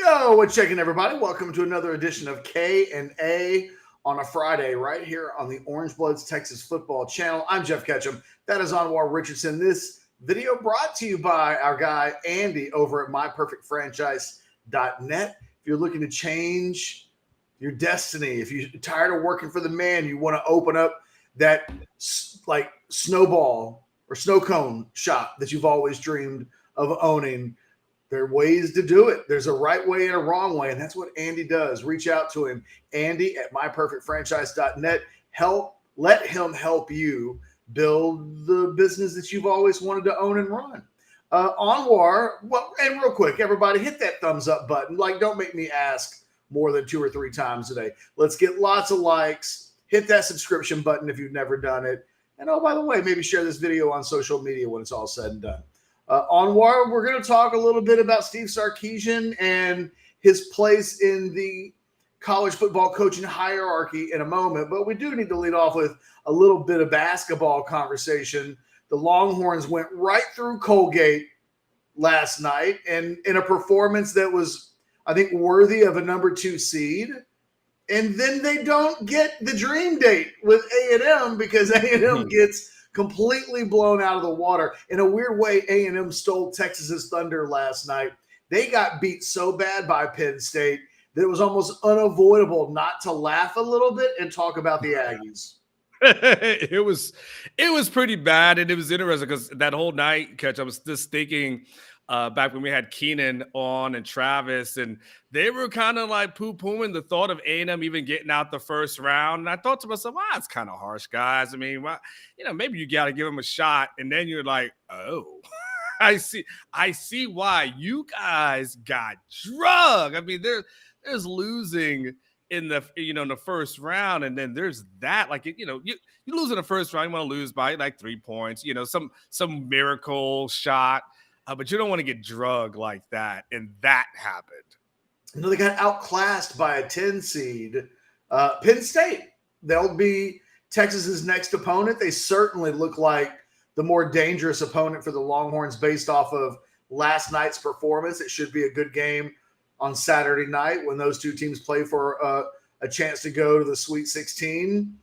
Yo, what's checking, everybody? Welcome to another edition of K&A on a Friday right here on the Orangebloods Texas Football Channel. I'm Jeff Ketchum. That is Anwar Richardson. This video brought to you by our guy Andy over at myperfectfranchise.net. If you're looking to change your destiny, if you're tired of working for the man, you want to open up that like snowball or snow cone shop that you've always dreamed of owning, there are ways to do it. There's a right way and a wrong way, and that's what Andy does. Reach out to him, Andy at myperfectfranchise.net. Let him help you build the business that you've always wanted to own and run. Anwar, well, and real quick, everybody, hit that thumbs up button. Like, don't make me ask more than 2 or 3 times a day. Let's get lots of likes. Hit that subscription button if you've never done it. And oh, by the way, maybe share this video on social media when it's all said and done. Anwar, we're going to talk a little bit about Steve Sarkisian and his place in the college football coaching hierarchy in a moment, but we do need to lead off with a little bit of basketball conversation. The Longhorns went right through Colgate last night, and in a performance that was, I think, worthy of a number 2 seed. And then they don't get the dream date with A&M because A&M gets completely blown out of the water. In a weird way, A&M stole Texas's thunder last night. They got beat so bad by Penn State that it was almost unavoidable not to laugh a little bit and talk about the Aggies. It was pretty bad, and it was interesting because that whole night, Catch, I was just thinking back when we had Keenan on and Travis, and they were kind of like poo-pooing the thought of A&M even getting out the first round. And I thought to myself, wow, it's kind of harsh, guys. I mean, maybe you got to give them a shot. And then you're like, oh, I see why you guys got drugged. I mean, there's losing in the first round, and then there's that, like, you lose in the first round, you want to lose by like 3 points, some miracle shot. But you don't want to get drugged like that, and that happened. They got outclassed by a 10 seed. Penn State, they'll be Texas's next opponent. They certainly look like the more dangerous opponent for the Longhorns based off of last night's performance. It should be a good game on Saturday night when those two teams play for a chance to go to the Sweet 16.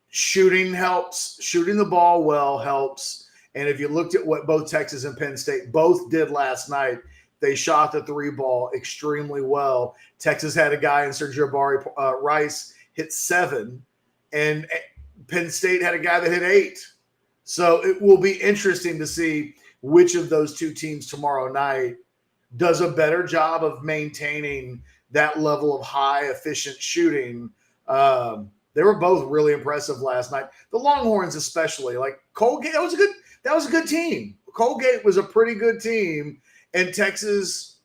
Shooting helps. Shooting the ball well helps. And if you looked at what both Texas and Penn State both did last night, they shot the 3 ball extremely well. Texas had a guy in Sergio Rice hit 7, and Penn State had a guy that hit 8. So it will be interesting to see which of those two teams tomorrow night does a better job of maintaining that level of high efficient shooting. They were both really impressive last night. The Longhorns especially, like Colgate, that was a good team. Colgate was a pretty good team, and Texas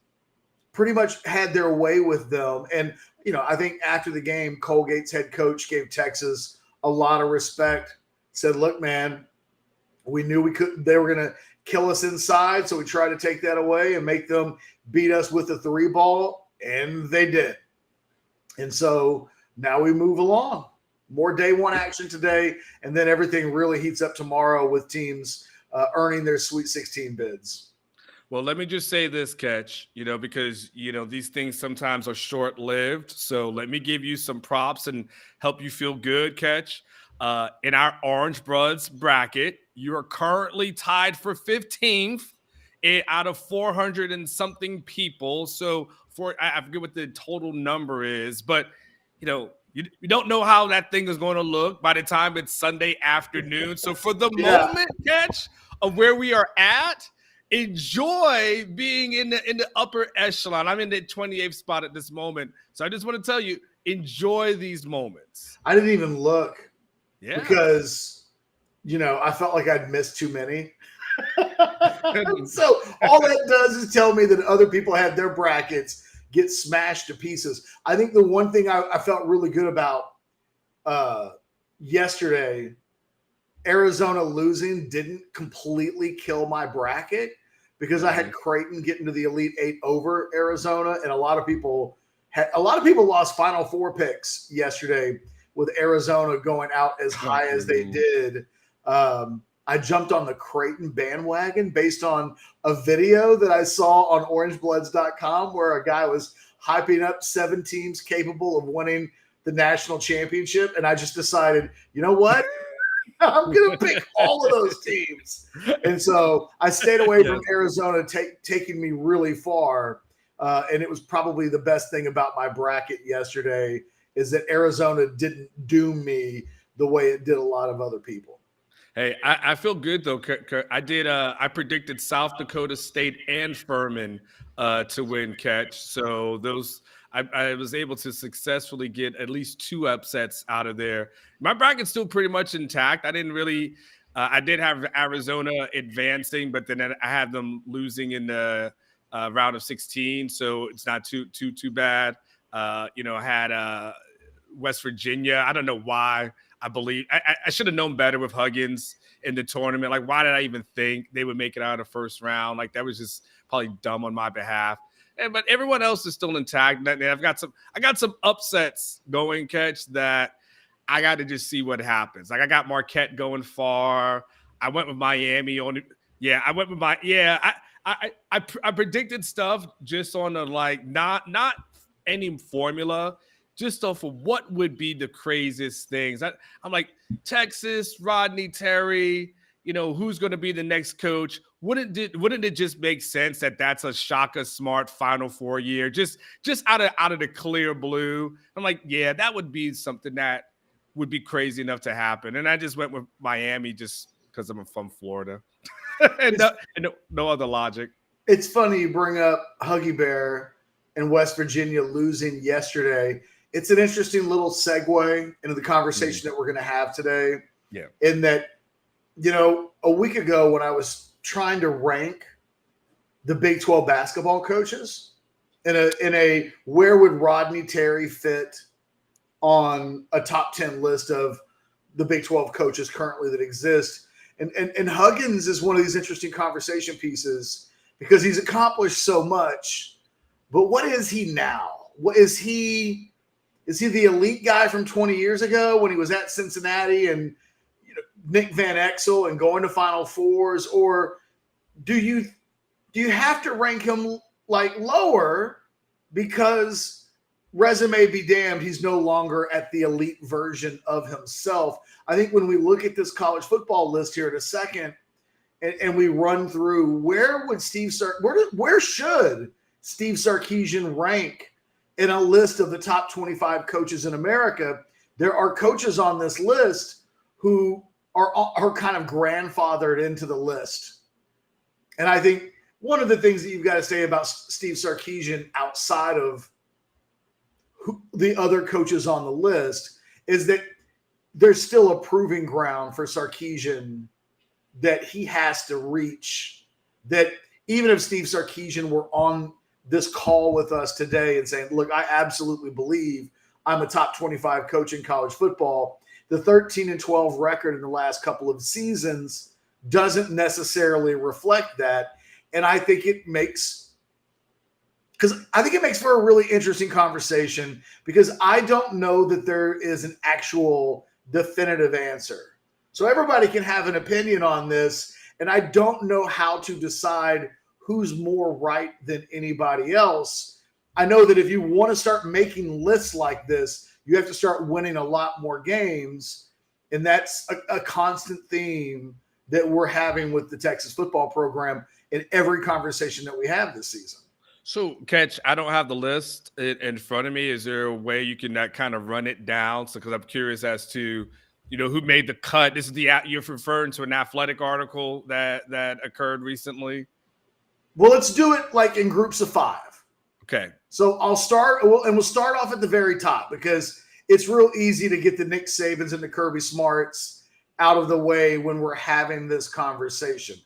pretty much had their way with them. And, I think after the game, Colgate's head coach gave Texas a lot of respect, said, look, man, we knew they were going to kill us inside, so we tried to take that away and make them beat us with the 3 ball, and they did. And so now we move along. More day 1 action today, and then everything really heats up tomorrow with teams earning their Sweet 16 bids. Well, let me just say this, Catch, because, these things sometimes are short-lived. So let me give you some props and help you feel good, Catch. In our Orangebloods bracket, you are currently tied for 15th out of 400 and something people. So I forget what the total number is, but, you don't know how that thing is going to look by the time it's Sunday afternoon. So for the moment, Catch, of where we are at, enjoy being in the upper echelon. I'm in the 28th spot at this moment. So I just want to tell you, enjoy these moments. I didn't even look because, I felt like I'd missed too many. So all that does is tell me that other people had their brackets get smashed to pieces. I think the one thing I felt really good about yesterday, Arizona losing didn't completely kill my bracket because I had Creighton getting to the Elite 8 over Arizona, and a lot of people lost Final Four picks yesterday with Arizona going out as high as they did. I jumped on the Creighton bandwagon based on a video that I saw on Orangebloods.com where a guy was hyping up 7 teams capable of winning the national championship. And I just decided, you know what? I'm going to pick all of those teams. And so I stayed away from Arizona taking me really far. And it was probably the best thing about my bracket yesterday is that Arizona didn't doom me the way it did a lot of other people. Hey, I feel good though. I predicted South Dakota State and Furman to win catch. So I was able to successfully get at least 2 upsets out of there. My bracket's still pretty much intact. I didn't really I did have Arizona advancing, but then I had them losing in the round of 16. So it's not too bad. I had West Virginia. I don't know why. I should have known better with Huggins in the tournament. Like, why did I even think they would make it out of the first round? Like, that was just probably dumb on my behalf. But everyone else is still intact. And I got some upsets going, Catch, that I got to just see what happens. Like, I got Marquette going far. I went with Miami on. Yeah, I went with I predicted stuff just on the not any formula. Just off of what would be the craziest things. I'm like, Texas, Rodney Terry, who's going to be the next coach? Wouldn't it just make sense that that's a Shaka Smart Final Four year, just out of the clear blue? I'm like, yeah, that would be something that would be crazy enough to happen. And I just went with Miami just because I'm from Florida, and no other logic. It's funny you bring up Huggy Bear and West Virginia losing yesterday. It's an interesting little segue into the conversation that we're going to have today. Yeah. In that, a week ago when I was trying to rank the Big 12 basketball coaches in a where would Rodney Terry fit on a top 10 list of the Big 12 coaches currently that exist. And Huggins is one of these interesting conversation pieces because he's accomplished so much, but what is he now? What is he? Is he the elite guy from 20 years ago when he was at Cincinnati and Nick Van Exel and going to Final Fours? Or do you have to rank him lower because resume be damned, he's no longer at the elite version of himself? I think when we look at this college football list here in a second and we run through where should Steve Sarkeesian rank in a list of the top 25 coaches in America, there are coaches on this list who are kind of grandfathered into the list. And I think one of the things that you've got to say about Steve Sarkeesian outside of the other coaches on the list is that there's still a proving ground for Sarkeesian that he has to reach, that even if Steve Sarkeesian were on this call with us today and saying, look, I absolutely believe I'm a top 25 coach in college football, the 13-12 record in the last couple of seasons doesn't necessarily reflect that. And I think it makes for a really interesting conversation because I don't know that there is an actual definitive answer. So everybody can have an opinion on this, and I don't know how to decide who's more right than anybody else. I know that if you want to start making lists like this, you have to start winning a lot more games. And that's a constant theme that we're having with the Texas football program in every conversation that we have this season. So, Catch, I don't have the list in front of me. Is there a way you can kind of run it down? So, because I'm curious as to, who made the cut. This is you're referring to an Athletic article that occurred recently. Well, let's do it in groups of 5. Okay. So I'll start, and we'll start off at the very top because it's real easy to get the Nick Sabans and the Kirby Smarts out of the way when we're having this conversation.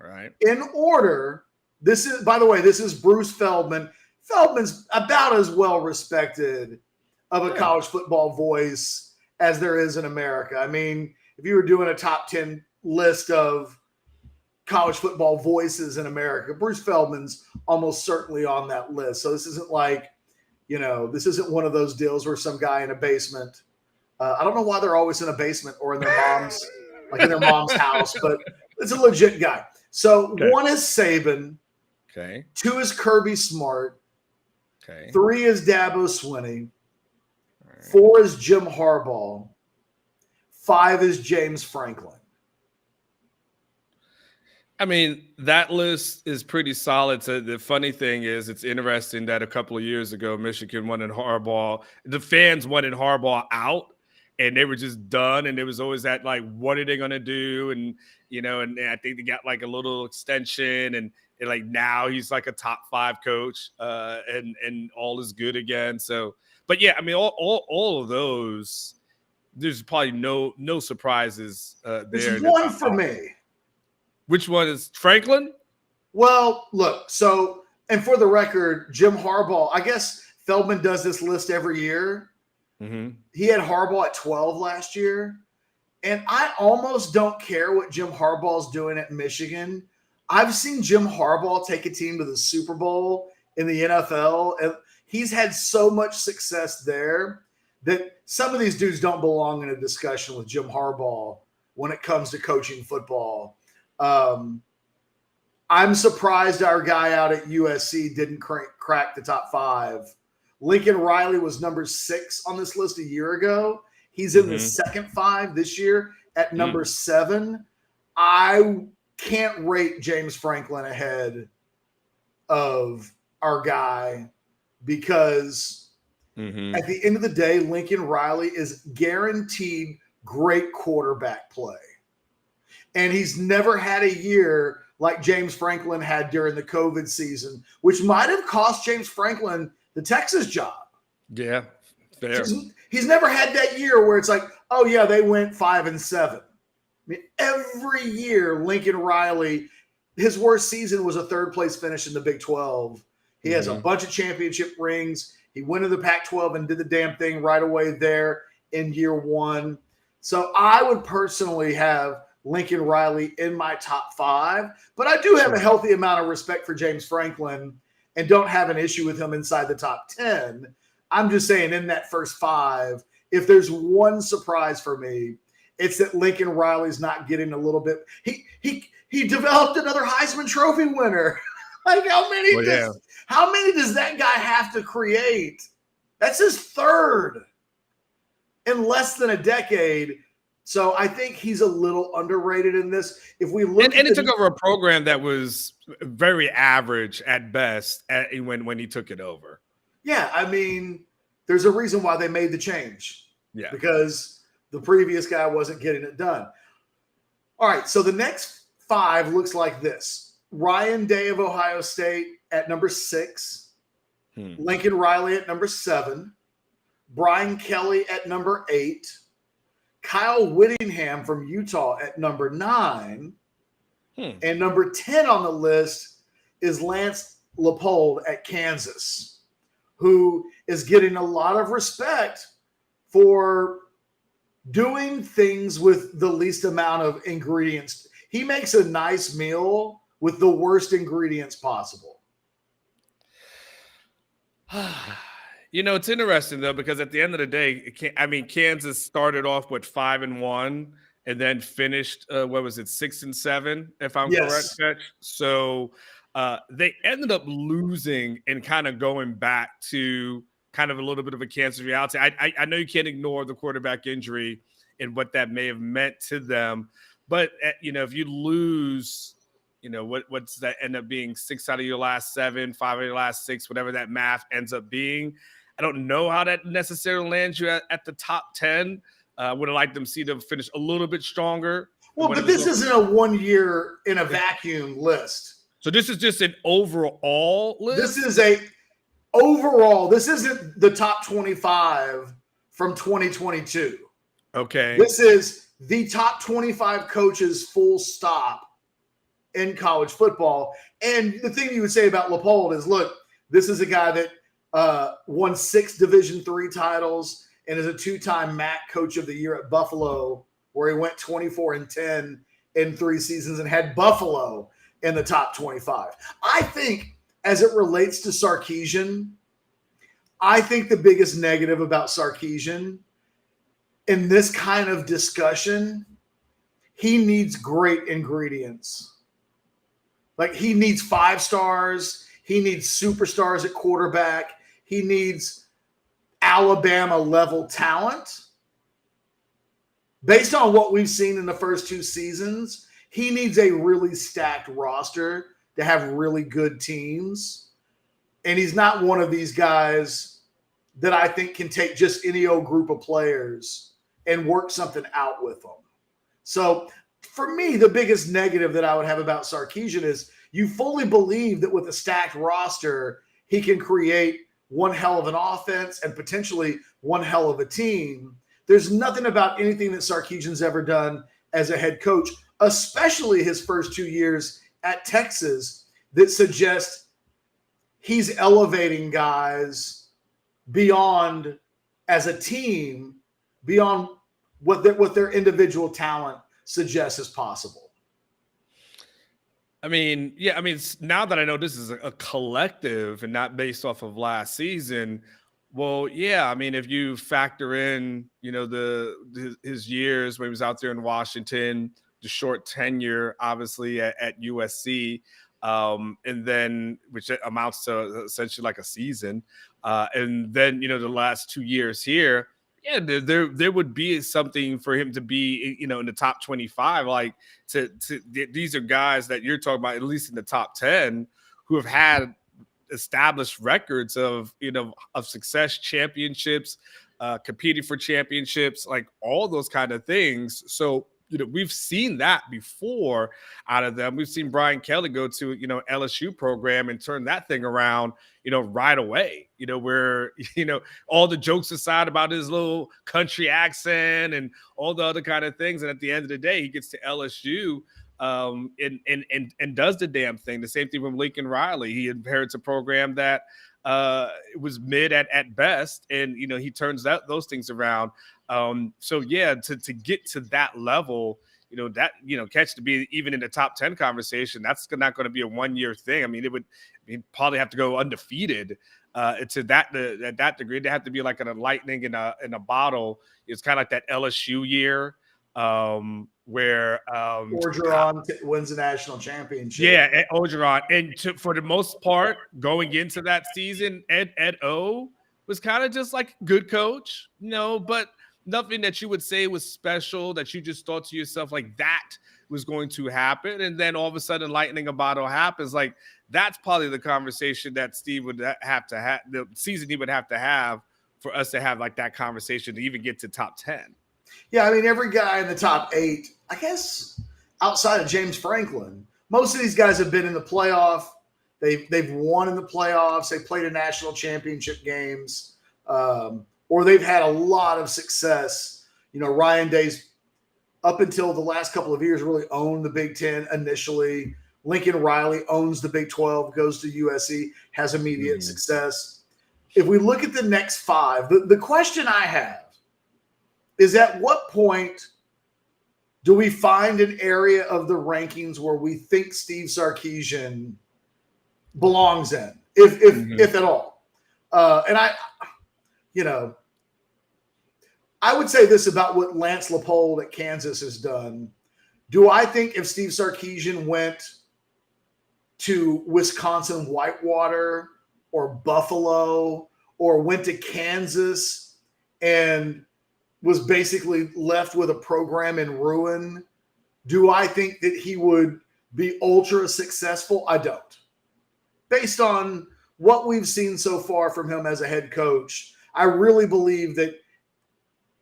All right. In order, this is Bruce Feldman. Feldman's about as well respected of a college football voice as there is in America. I mean, if you were doing a top 10 list of college football voices in America, Bruce Feldman's almost certainly on that list. So this isn't this isn't one of those deals where some guy in a basement. I don't know why they're always in a basement or in their mom's like in their mom's house, but it's a legit guy. So Okay. 1 is Saban. Okay. 2 is Kirby Smart. Okay. 3 is Dabo Swinney. Right. 4 is Jim Harbaugh. 5 is James Franklin. I mean, that list is pretty solid. So the funny thing is, it's interesting that a couple of years ago, Michigan wanted Harbaugh. The fans wanted Harbaugh out, and they were just done. And there was always that, like, what are they going to do? And, and I think they got like a little extension, and like now he's like a top 5 coach, and all is good again. So, but yeah, I mean, all of those, there's probably no surprises there. There's one for me. Which one is Franklin? Well, look, so, and for the record, Jim Harbaugh, I guess Feldman does this list every year. Mm-hmm. He had Harbaugh at 12 last year. And I almost don't care what Jim Harbaugh's doing at Michigan. I've seen Jim Harbaugh take a team to the Super Bowl in the NFL, and he's had so much success there that some of these dudes don't belong in a discussion with Jim Harbaugh when it comes to coaching football. I'm surprised our guy out at USC didn't crack the top 5. Lincoln Riley was number 6 on this list a year ago. He's in the second 5 this year at number 7. I can't rate James Franklin ahead of our guy because at the end of the day, Lincoln Riley is guaranteed great quarterback play. And he's never had a year like James Franklin had during the COVID season, which might have cost James Franklin the Texas job. Yeah, fair. He's never had that year where it's like, oh, yeah, they went 5-7. I mean, every year, Lincoln Riley, his worst season was a 3rd-place finish in the Big 12. He has a bunch of championship rings. He went to the Pac-12 and did the damn thing right away there in year 1. So I would personally have Lincoln Riley in my top 5, but I do have a healthy amount of respect for James Franklin and don't have an issue with him inside the top 10. I'm just saying in that first 5, if there's one surprise for me, it's that Lincoln Riley's not getting a little bit. He developed another Heisman Trophy winner. Like how many does that guy have to create? That's his 3rd in less than a decade. So I think he's a little underrated in this. If we look, and it took over a program that was very average at best when he took it over. Yeah, I mean, there's a reason why they made the change. Yeah, because the previous guy wasn't getting it done. All right, so the next 5 looks like this: Ryan Day of Ohio State at number 6, Lincoln Riley at number 7, Brian Kelly at number 8. Kyle Whittingham from Utah at number 9. And number 10 on the list is Lance Leipold at Kansas, who is getting a lot of respect for doing things with the least amount of ingredients. He makes a nice meal with the worst ingredients possible. It's interesting, though, because at the end of the day, Kansas started off with 5-1 and then finished, 6-7, if I'm correct, Fetch? So they ended up losing and kind of going back to kind of a little bit of a Kansas reality. I know you can't ignore the quarterback injury and what that may have meant to them. But, if you lose, what's that end up being 6 out of your last 7, 5 out of your last 6, whatever that math ends up being. I don't know how that necessarily lands you at the top 10. Would have liked them see them finish a little bit stronger. Well, but this isn't a 1 year in a vacuum list. So this is just an overall list? This is overall. This isn't the top 25 from 2022. Okay. This is the top 25 coaches full stop in college football. And the thing you would say about Leipold is, look, this is a guy that won 6 Division III titles and is a 2-time MAC Coach of the Year at Buffalo, where he went 24-10 in 3 seasons and had Buffalo in the top 25. I think as it relates to Sarkeesian, I think the biggest negative about Sarkeesian in this kind of discussion, he needs great ingredients. Like he needs 5 stars. He needs superstars at quarterback. He needs Alabama level talent. Based on what we've seen in the first 2 seasons, he needs a really stacked roster to have really good teams. And he's not one of these guys that I think can take just any old group of players and work something out with them. So for me, the biggest negative that I would have about Sarkeesian is you fully believe that with a stacked roster, he can create one hell of an offense and potentially one hell of a team. There's nothing about anything that Sarkeesian's ever done as a head coach, especially his first 2 years at Texas, that suggests he's elevating guys beyond, as a team, beyond what their individual talent suggests is possible. I mean, yeah, I mean, now that I know this is a collective and not based off of last season, well, yeah, I mean, if you factor in, his years when he was out there in Washington, the short tenure, obviously at USC, and then which amounts to essentially like a season, and then the last 2 years here. Yeah, there would be something for him to be, in the top 25. Like these are guys that you're talking about, at least in the top 10, who have had established records of success, championships, competing for championships, like all those kind of things. So we've seen that before out of them. We've seen Brian Kelly go to LSU program and turn that thing around right away, where all the jokes aside about his little country accent and all the other kind of things, and at the end of the day he gets to LSU and does the damn thing. The same thing with Lincoln Riley. He inherits a program that was mid at best, and he turns those things around. So yeah, to get to that level, catch to be even in the top 10 conversation, that's not going to be a 1-year thing. I mean, he'd probably have to go undefeated to that degree. They have to be like a lightning in a bottle. It's kind of like that LSU year where Orgeron wins the national championship. Yeah, Orgeron. And for the most part, going into that season, Ed O was kind of just like a good coach, but nothing that you would say was special, that you just thought to yourself like that was going to happen. And then all of a sudden lightning a bottle happens. Like that's probably the conversation that Steve would have to have, the season he would have to have for us to have like that conversation to even get to top 10. Yeah, I mean, every guy in the top 8, I guess, outside of James Franklin, most of these guys have been in the playoff. They've won in the playoffs. They played in national championship games, or they've had a lot of success. Ryan Day's, up until the last couple of years, really owned the Big Ten initially. Lincoln Riley owns the Big 12, goes to USC, has immediate success. If we look at the next 5, the question I have is, at what point do we find an area of the rankings where we think Steve Sarkeesian belongs in, if at all? And I would say this about what Lance Leipold at Kansas has done. Do I think if Steve Sarkeesian went to Wisconsin Whitewater or Buffalo or went to Kansas and was basically left with a program in ruin, do I think that he would be ultra successful? I don't. Based on what we've seen so far from him as a head coach, I really believe that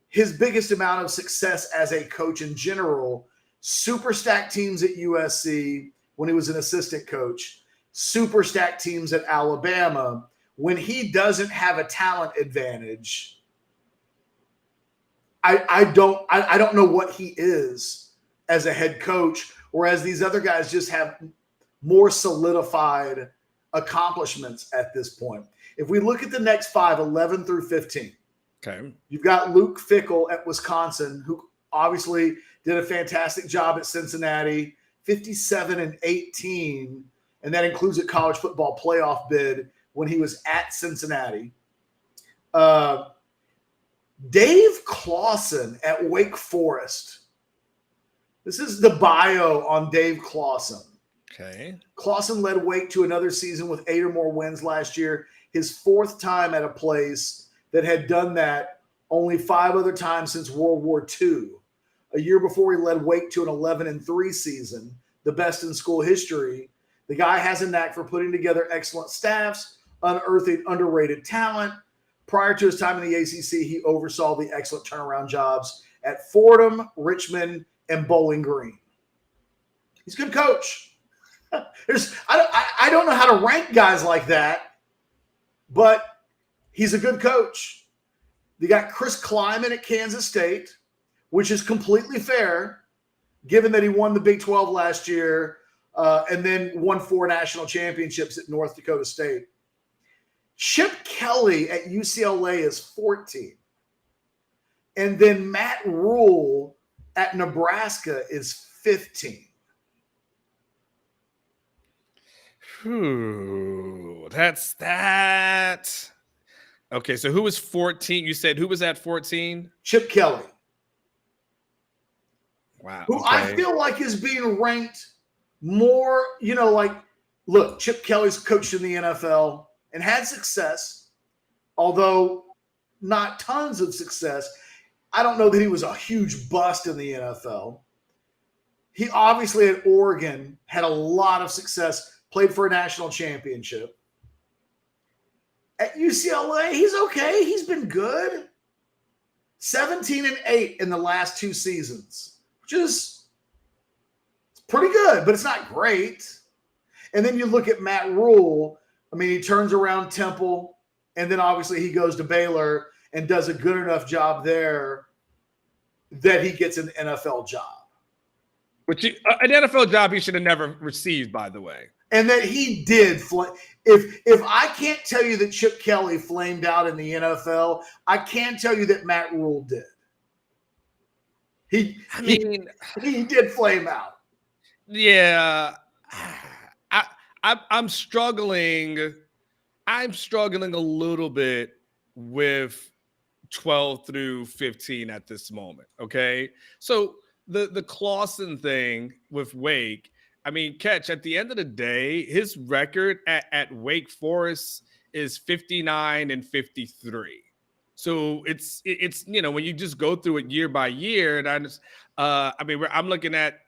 his biggest amount of success as a coach in general, super stacked teams at USC when he was an assistant coach, super stacked teams at Alabama, when he doesn't have a talent advantage, I don't know what he is as a head coach, whereas these other guys just have more solidified accomplishments at this point. If we look at the next 5, 11 through 15, okay, you've got Luke Fickell at Wisconsin, who obviously did a fantastic job at Cincinnati, 57-18, and that includes a college football playoff bid when he was at Cincinnati. Dave Clawson at Wake Forest, This is the bio on Dave Clawson. Okay. Clawson led Wake to another season with 8 or more wins last year, his 4th time at a place that had done that only 5 other times since World War II. A year before, he led Wake to an 11-3 season, the best in school history. The guy has a knack for putting together excellent staffs, unearthing underrated talent. Prior to his time in the ACC, he oversaw the excellent turnaround jobs at Fordham, Richmond, and Bowling Green. He's a good coach. I don't know how to rank guys like that, but he's a good coach. They got Chris Kleiman at Kansas State, which is completely fair, given that he won the Big 12 last year and then won 4 national championships at North Dakota State. Chip Kelly at UCLA is 14. And then Matt Rule at Nebraska is 15. That's that. Okay, so who was 14? You said who was at 14? Chip Kelly. Wow. Who I feel like is being ranked more, look, Chip Kelly's coached in the NFL and had success, although not tons of success. I don't know that he was a huge bust in the NFL. He obviously at Oregon had a lot of success, played for a national championship. At UCLA, he's okay. He's been good. 17-8 in the last 2 seasons, which is pretty good, but it's not great. And then you look at Matt Rule. I mean, he turns around Temple, and then obviously he goes to Baylor and does a good enough job there that he gets an NFL job. Which an NFL job he should have never received, by the way. And that he did. If I can't tell you that Chip Kelly flamed out in the NFL, I can tell you that Matt Rule did. He did flame out. Yeah. I'm struggling. I'm struggling a little bit with 12 through 15 at this moment. Okay. So the Clawson thing with Wake, I mean, Catch, at the end of the day, his record at Wake Forest is 59-53. So it's when you just go through it year by year, and I'm looking at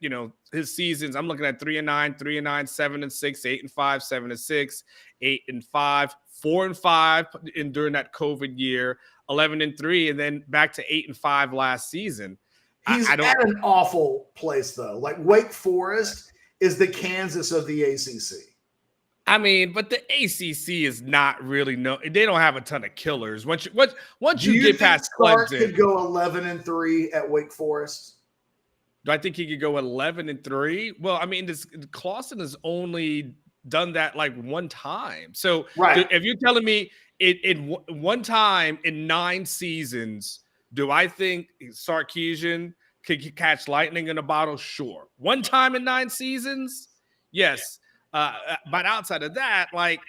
his seasons. I'm looking at 3-9, 3-9, 7-6, 8-5, 7-6, 8-5, 4-5 during that COVID year, 11-3, and then back to 8-5 last season. He's at an awful place though. Like Wake Forest is the Kansas of the ACC. I mean, but the ACC is not really they don't have a ton of killers. Once you get past Clark Clemson, could go 11-3 at Wake Forest. Do I think he could go 11-3? Well, I mean, Clawson has only done that like one time. So right. If you're telling me in one time in 9 seasons, do I think Sarkeesian could catch lightning in a bottle? Sure. One time in 9 seasons? Yes. But outside of that, like,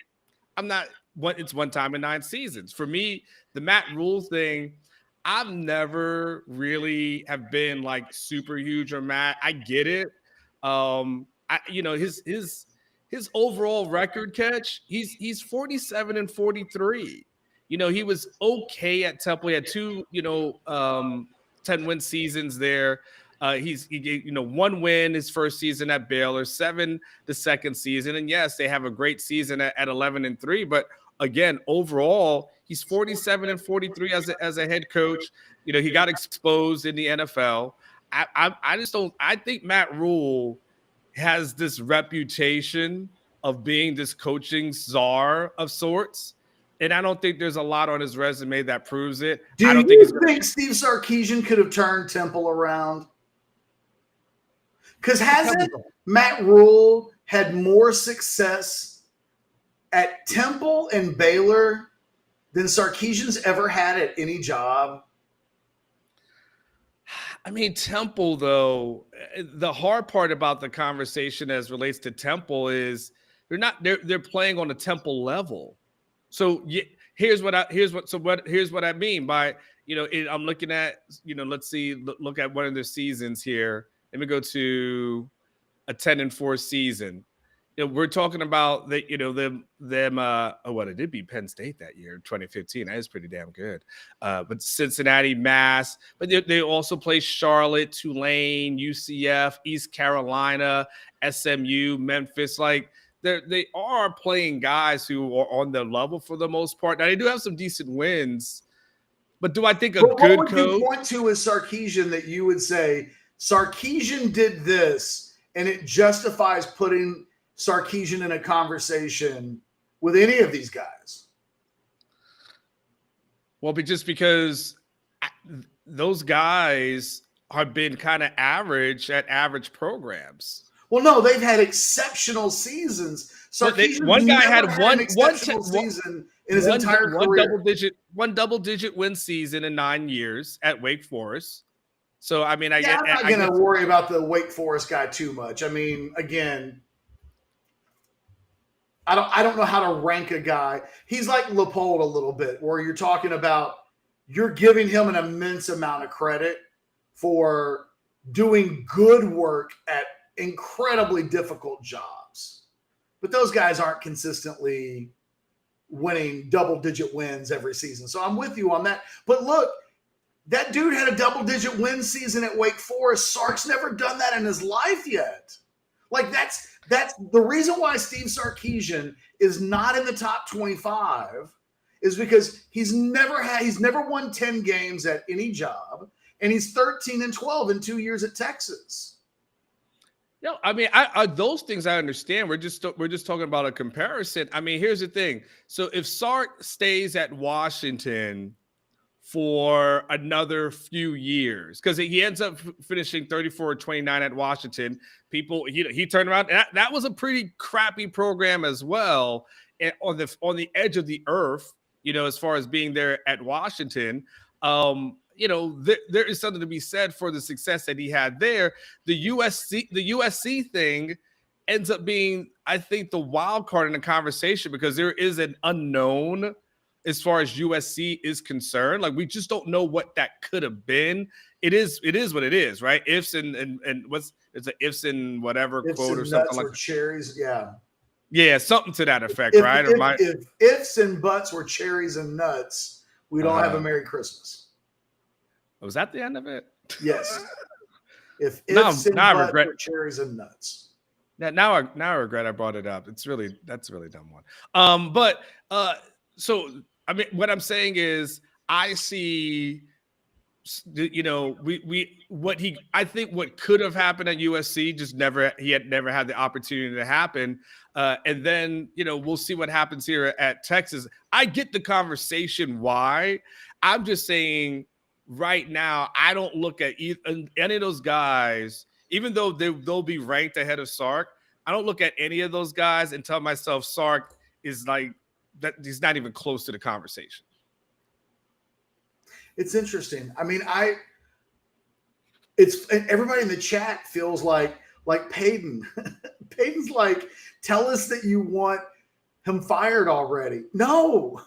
it's one time in 9 seasons. For me, the Matt Rule thing, I've never really have been like super huge on Matt. I get it. His overall record, Catch, he's 47-43. He was okay at Temple. He had 2, 10-win seasons there. He 1 win his first season at Baylor, 7 the second season. And yes, they have a great season at 11-3. But again, overall, he's 47-43 as a head coach. He got exposed in the NFL. I think Matt Rule has this reputation of being this coaching czar of sorts. And I don't think there's a lot on his resume that proves it. Do you think Steve Sarkeesian could have turned Temple around? Because hasn't Matt Rule had more success at Temple and Baylor than Sarkeesian's ever had at any job? I mean, Temple, though, the hard part about the conversation as relates to Temple is they're playing on a Temple level. So here's what I mean by, I'm looking at, look at one of their seasons here. Let me go to a 10-4 season. We're talking about them. What it did beat Penn State that year, 2015. That is pretty damn good. But Cincinnati, Mass, but they also play Charlotte, Tulane, UCF, East Carolina, SMU, Memphis. Like they are playing guys who are on their level for the most part. Now they do have some decent wins, but do I think what good would coach? You point to as Sarkeesian that you would say Sarkeesian did this, and it justifies putting Sarkeesian in a conversation with any of these guys? Well, but just because those guys have been kind of average at average programs. Well, no, they've had exceptional seasons. One guy had one exceptional season in his entire career. One double-digit win season in 9 years at Wake Forest. So, I mean, I'm not going to worry about the Wake Forest guy too much. I mean, again, I don't know how to rank a guy. He's like Leopold a little bit, where you're talking about you're giving him an immense amount of credit for doing good work at incredibly difficult jobs. But those guys aren't consistently winning double-digit wins every season. So I'm with you on that. But look, that dude had a double-digit win season at Wake Forest. Sark's never done that in his life yet. Like that's the reason why Steve Sarkeesian is not in the top 25 is because he's never won 10 games at any job, and he's 13-12 in 2 years at Texas. No, I mean, those things I understand. We're just talking about a comparison. I mean, here's the thing. So if Sark stays at Washington for another few years, because he ends up finishing 34-29 at Washington. He turned around. That was a pretty crappy program as well, on the edge of the earth. As far as being there at Washington, there is something to be said for the success that he had there. The USC thing ends up being, I think, the wild card in the conversation, because there is an unknown as far as USC is concerned. Like, we just don't know what that could have been. It is what it is, right? Ifs and what's it's an ifs and whatever ifs quote and or something like that. Cherries, yeah. Yeah, something to that effect, right? If ifs and buts were cherries and nuts, we don't have a Merry Christmas. Was that the end of it? Yes. If ifs and buts were cherries and nuts. Now I regret I brought it up. That's a really dumb one. So I mean, what I'm saying is, I see, I think what could have happened at USC he had never had the opportunity to happen. And then, we'll see what happens here at Texas. I get the conversation why. I'm just saying right now, I don't look at any of those guys, even though they'll be ranked ahead of Sark. I don't look at any of those guys and tell myself Sark is like that. He's not even close to the conversation. It's interesting. I mean, everybody in the chat feels like Peyton. Peyton's like, tell us that you want him fired already. No,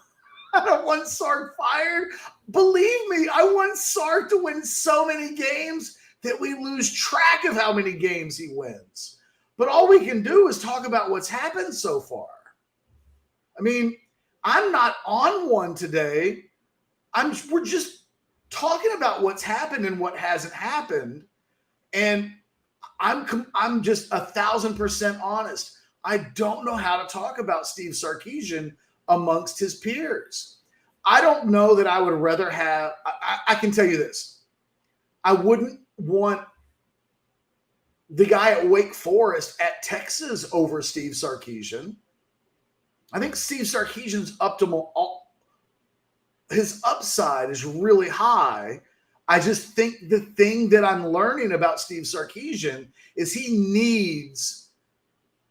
I don't want Sark fired. Believe me, I want Sark to win so many games that we lose track of how many games he wins. But all we can do is talk about what's happened so far. I mean, I'm not on one today. We're just talking about what's happened and what hasn't happened. And I'm just 1,000% honest. I don't know how to talk about Steve Sarkeesian amongst his peers. I don't know that I would rather have, I can tell you this. I wouldn't want the guy at Wake Forest at Texas over Steve Sarkeesian. I think Steve Sarkeesian's his upside is really high. I just think the thing that I'm learning about Steve Sarkeesian is he needs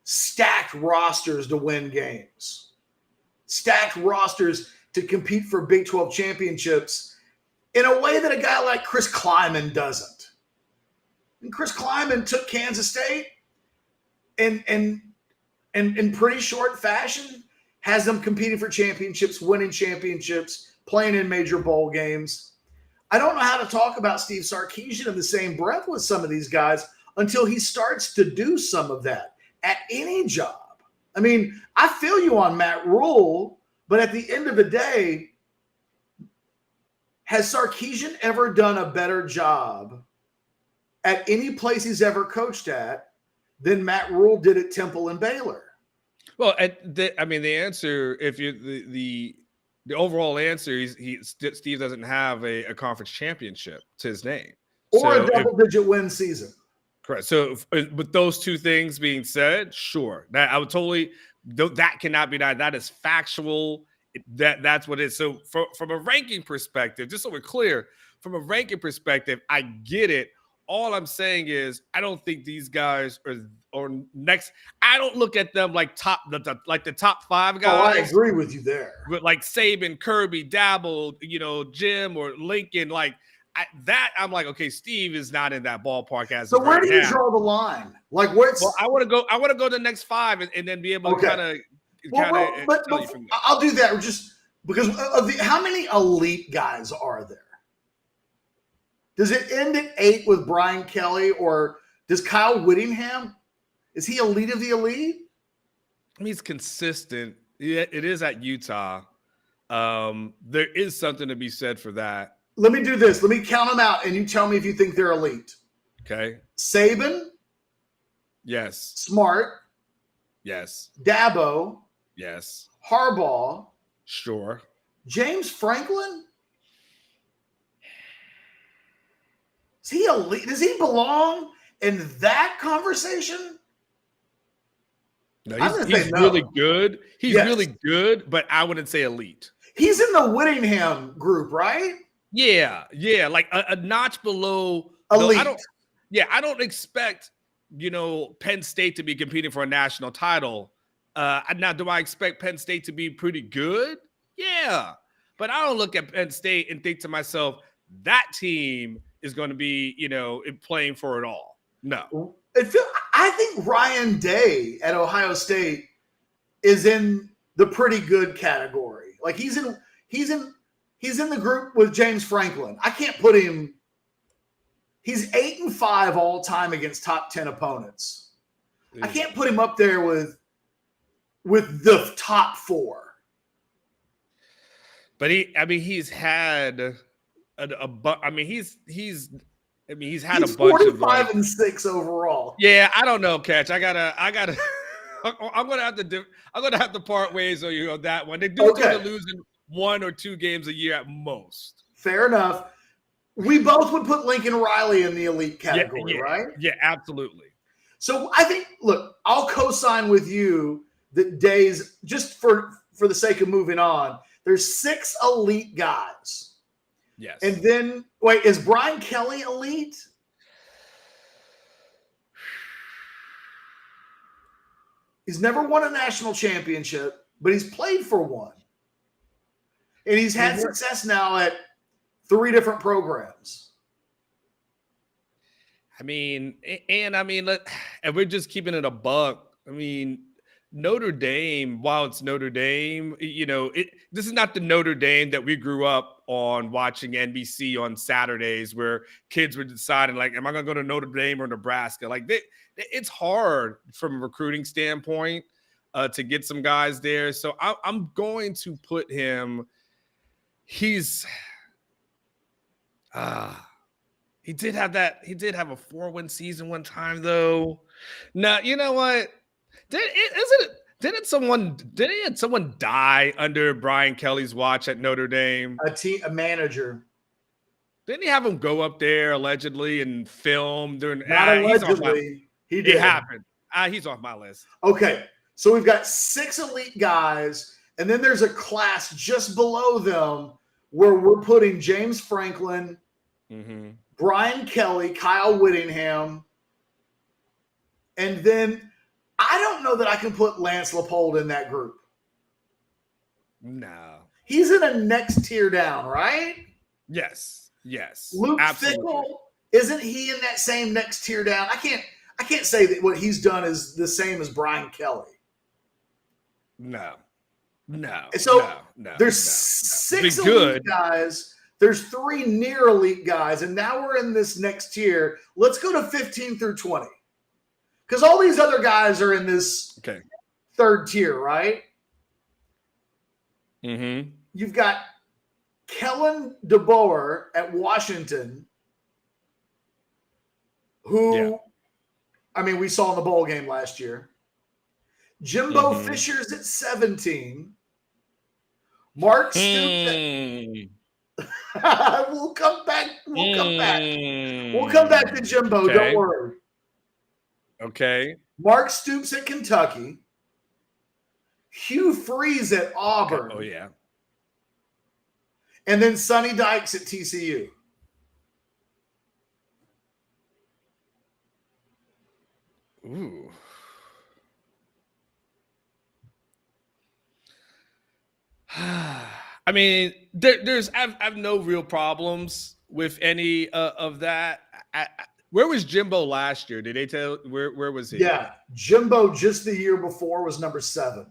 stacked rosters to win games, stacked rosters to compete for Big 12 championships in a way that a guy like Chris Kleiman doesn't. And Chris Kleiman took Kansas State and in pretty short fashion has them competing for championships, winning championships, playing in major bowl games. I don't know how to talk about Steve Sarkeesian in the same breath with some of these guys until he starts to do some of that at any job. I mean, I feel you on Matt Rule, but at the end of the day, has Sarkeesian ever done a better job at any place he's ever coached at than Matt Rule did at Temple and Baylor? Well, the answer, if you the overall answer is Steve doesn't have a conference championship to his name or a double-digit win season. Correct. So, with those two things being said, sure, that I would totally. That cannot be done. That is factual. That's what it is. So, from a ranking perspective, just so we're clear, from a ranking perspective, I get it. All I'm saying is, I don't think these guys are next. I don't look at them like the top five guys. Oh, I agree with you there. But like Saban, Kirby, Dabble, Jim or Lincoln, I'm like, okay, Steve is not in that ballpark as. So where do you draw the line? Like, what's? Well, I want to go to the next five and then be able to kind of. But I'll do that just because of how many elite guys are there? Does it end at 8 with Brian Kelly, or does Kyle Whittingham? Is he elite of the elite? He's consistent. Yeah, it is at Utah. There is something to be said for that. Let me do this. Let me count them out, and you tell me if you think they're elite. Okay. Saban. Yes. Smart. Yes. Dabo. Yes. Harbaugh. Sure. James Franklin. Is he elite? Does he belong in that conversation? No, he's really good. He's really good, but I wouldn't say elite. He's in the Whittingham group, right? Yeah, like a notch below elite. I don't expect Penn State to be competing for a national title. Now, do I expect Penn State to be pretty good? Yeah, but I don't look at Penn State and think to myself that team is going to be playing for it all. No. I think Ryan Day at Ohio State is in the pretty good category. Like he's in the group with James Franklin. I can't put him. He's 8-5 all time against top 10 opponents. I can't put him up there with the top 4. But he's had he's had a bunch of 45-6 overall. Yeah, I don't know, Catch. I gotta. I'm gonna have to part ways on you on that one. They do tend to lose in 1 or 2 games a year at most. Fair enough. We both would put Lincoln Riley in the elite category, right? Yeah, absolutely. So I think, look, I'll co-sign with you that Day's, just for the sake of moving on, there's 6 elite guys. Yes. And then, wait, is Brian Kelly elite? He's never won a national championship, but he's played for one. And he's had success now at 3 different programs. And we're just keeping it a buck. Notre Dame, while it's Notre Dame, this is not the Notre Dame that we grew up on watching NBC on Saturdays where kids were deciding, like, am I going to go to Notre Dame or Nebraska? Like, it's hard from a recruiting standpoint to get some guys there. So I'm going to put him – he did have a 4-win season one time, though. Now, you know what? Didn't someone die under Brian Kelly's watch at Notre Dame? A manager. Didn't he have him go up there allegedly and film during? Not allegedly. He did. It happened. He's off my list. Okay, so we've got 6 elite guys, and then there's a class just below them where we're putting James Franklin, Brian Kelly, Kyle Whittingham, and then I don't know that I can put Lance Leipold in that group. No. He's in a next tier down, right? Yes. Luke Fickell, isn't he in that same next tier down? I can't say that what he's done is the same as Brian Kelly. No. So there's 6 elite guys. There's 3 near elite guys, and now we're in this next tier. Let's go to 15 through 20. Because all these other guys are in this third tier, right? Mm-hmm. You've got Kellen DeBoer at Washington, who, I mean, we saw in the bowl game last year. Jimbo Fisher's at 17. Mark Stoops. We'll come back. We'll come back to Jimbo. Okay. Don't worry. Okay. Mark Stoops at Kentucky. Hugh Freeze at Auburn. Oh, yeah. And then Sonny Dykes at TCU. Ooh. I mean, I have no real problems with any of that. Where was Jimbo last year? Did they tell where was he? Yeah, Jimbo just the year before was number 7.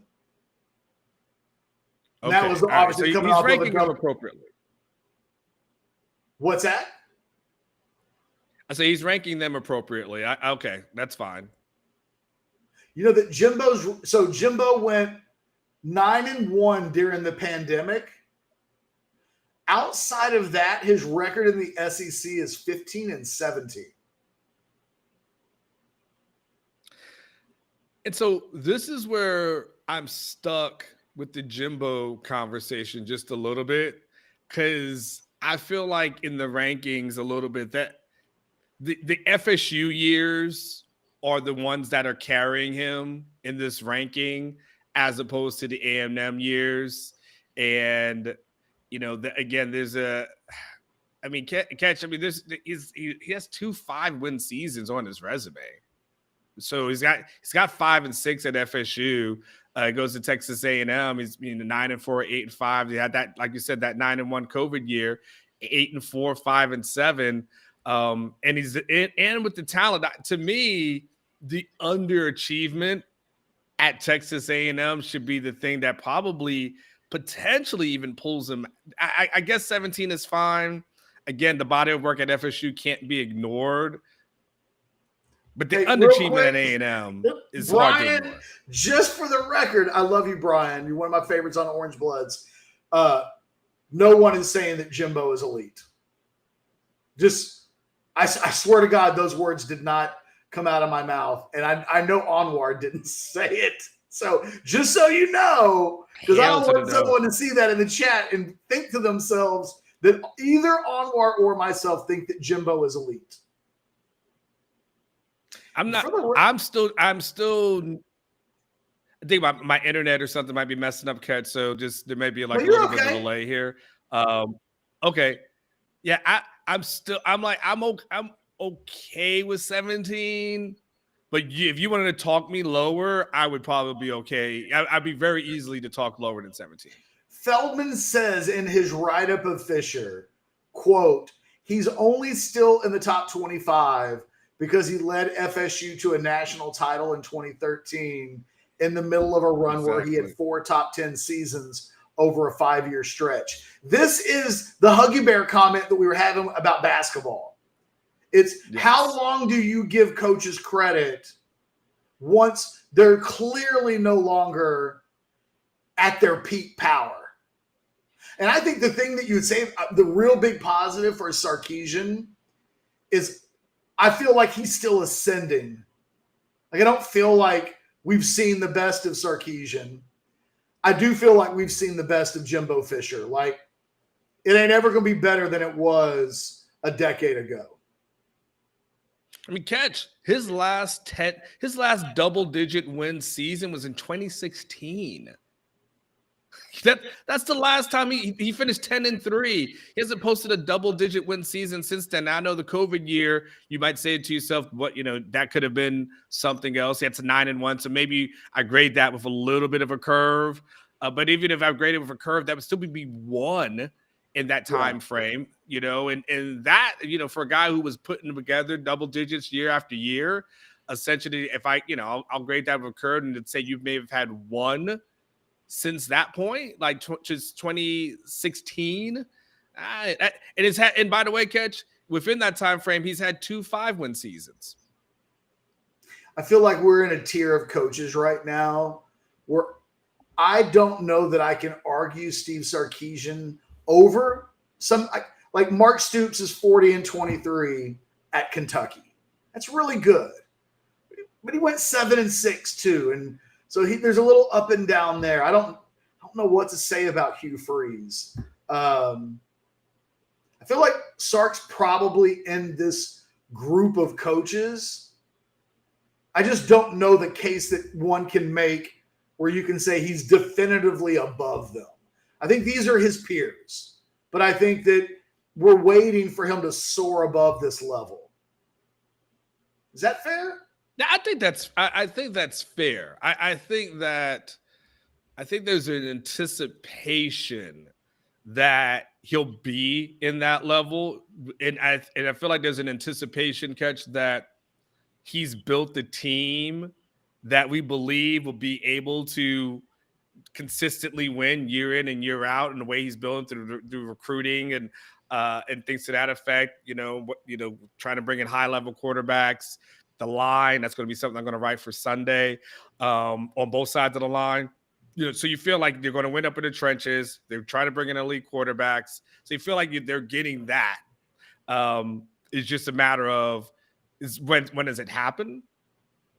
Okay. That was obviously coming off ranking them appropriately. What's that? I say he's ranking them appropriately. Okay, that's fine. You know that Jimbo went 9-1 during the pandemic. Outside of that, his record in the SEC is 15-17. And so this is where I'm stuck with the Jimbo conversation just a little bit, because I feel like in the rankings a little bit that the FSU years are the ones that are carrying him in this ranking as opposed to the A&M years. And, you know, again, there's he has 2 5-win seasons on his resume. So he's got 5 and 6 at FSU. Goes to Texas A&M. He's 9-4, 8-5. He had that, like you said, that 9-1 COVID year, 8-4, 5-7. And he's and with the talent, to me, the underachievement at Texas A&M should be the thing that probably potentially even pulls him. I guess 17 is fine. Again, the body of work at FSU can't be ignored. But the underachievement at A&M is hard to ignore. Just for the record, I love you, Brian. You're one of my favorites on Orangebloods. No one is saying that Jimbo is elite. I swear to God, those words did not come out of my mouth. And I know Anwar didn't say it. So just so you know, because I don't want someone to see that in the chat and think to themselves that either Anwar or myself think that Jimbo is elite. I'm not. I'm still. I think my internet or something might be messing up, Kat. So just there may be like a little bit of a delay here. Okay. Yeah, I'm okay with 17. But if you wanted to talk me lower, I would probably be okay. I'd be very easily to talk lower than 17. Feldman says in his write-up of Fisher, quote, he's only still in the top 25 because he led FSU to a national title in 2013 in the middle of a run where he had 4 top 10 seasons over a 5-year stretch. This is the Huggy Bear comment that we were having about basketball. It's how long do you give coaches credit once they're clearly no longer at their peak power? And I think the thing that you would say, the real big positive for Sarkeesian is I feel like he's still ascending. Like I don't feel like we've seen the best of Sarkeesian. I do feel like we've seen the best of Jimbo Fisher. Like it ain't ever going to be better than it was a decade ago. I mean, catch his last double-digit win season was in 2016. That's the last time he finished 10-3. He hasn't posted a double-digit win season since then. Now, I know the COVID year, you might say to yourself, that could have been something else. It's 9-1, so maybe I grade that with a little bit of a curve. But even if I graded with a curve, that would still be 1 in that time frame, and that, for a guy who was putting together double digits year after year, essentially, if I'll grade that with a curve and say you may have had 1 since that point, like just 2016. And by the way, Catch, within that time frame, he's had 2 5-win seasons. I feel like we're in a tier of coaches right now where I don't know that I can argue Steve Sarkeesian over some, like Mark Stoops is 40-23 at Kentucky. That's really good. But he went 7-6 too. And so there's a little up and down there. I don't know what to say about Hugh Freeze. I feel like Sark's probably in this group of coaches. I just don't know the case that one can make where you can say he's definitively above them. I think these are his peers, but I think that we're waiting for him to soar above this level. Is that fair? Yeah, I think that's fair. I think there's an anticipation that he'll be in that level, and I feel like there's an anticipation, Catch, that he's built the team that we believe will be able to consistently win year in and year out, in the way he's building through recruiting and things to that effect. Trying to bring in high level quarterbacks. The line, that's going to be something I'm going to write for Sunday on both sides of the line. So you feel like they're going to win up in the trenches. They're trying to bring in elite quarterbacks. So you feel like they're getting that. It's just a matter of when does it happen?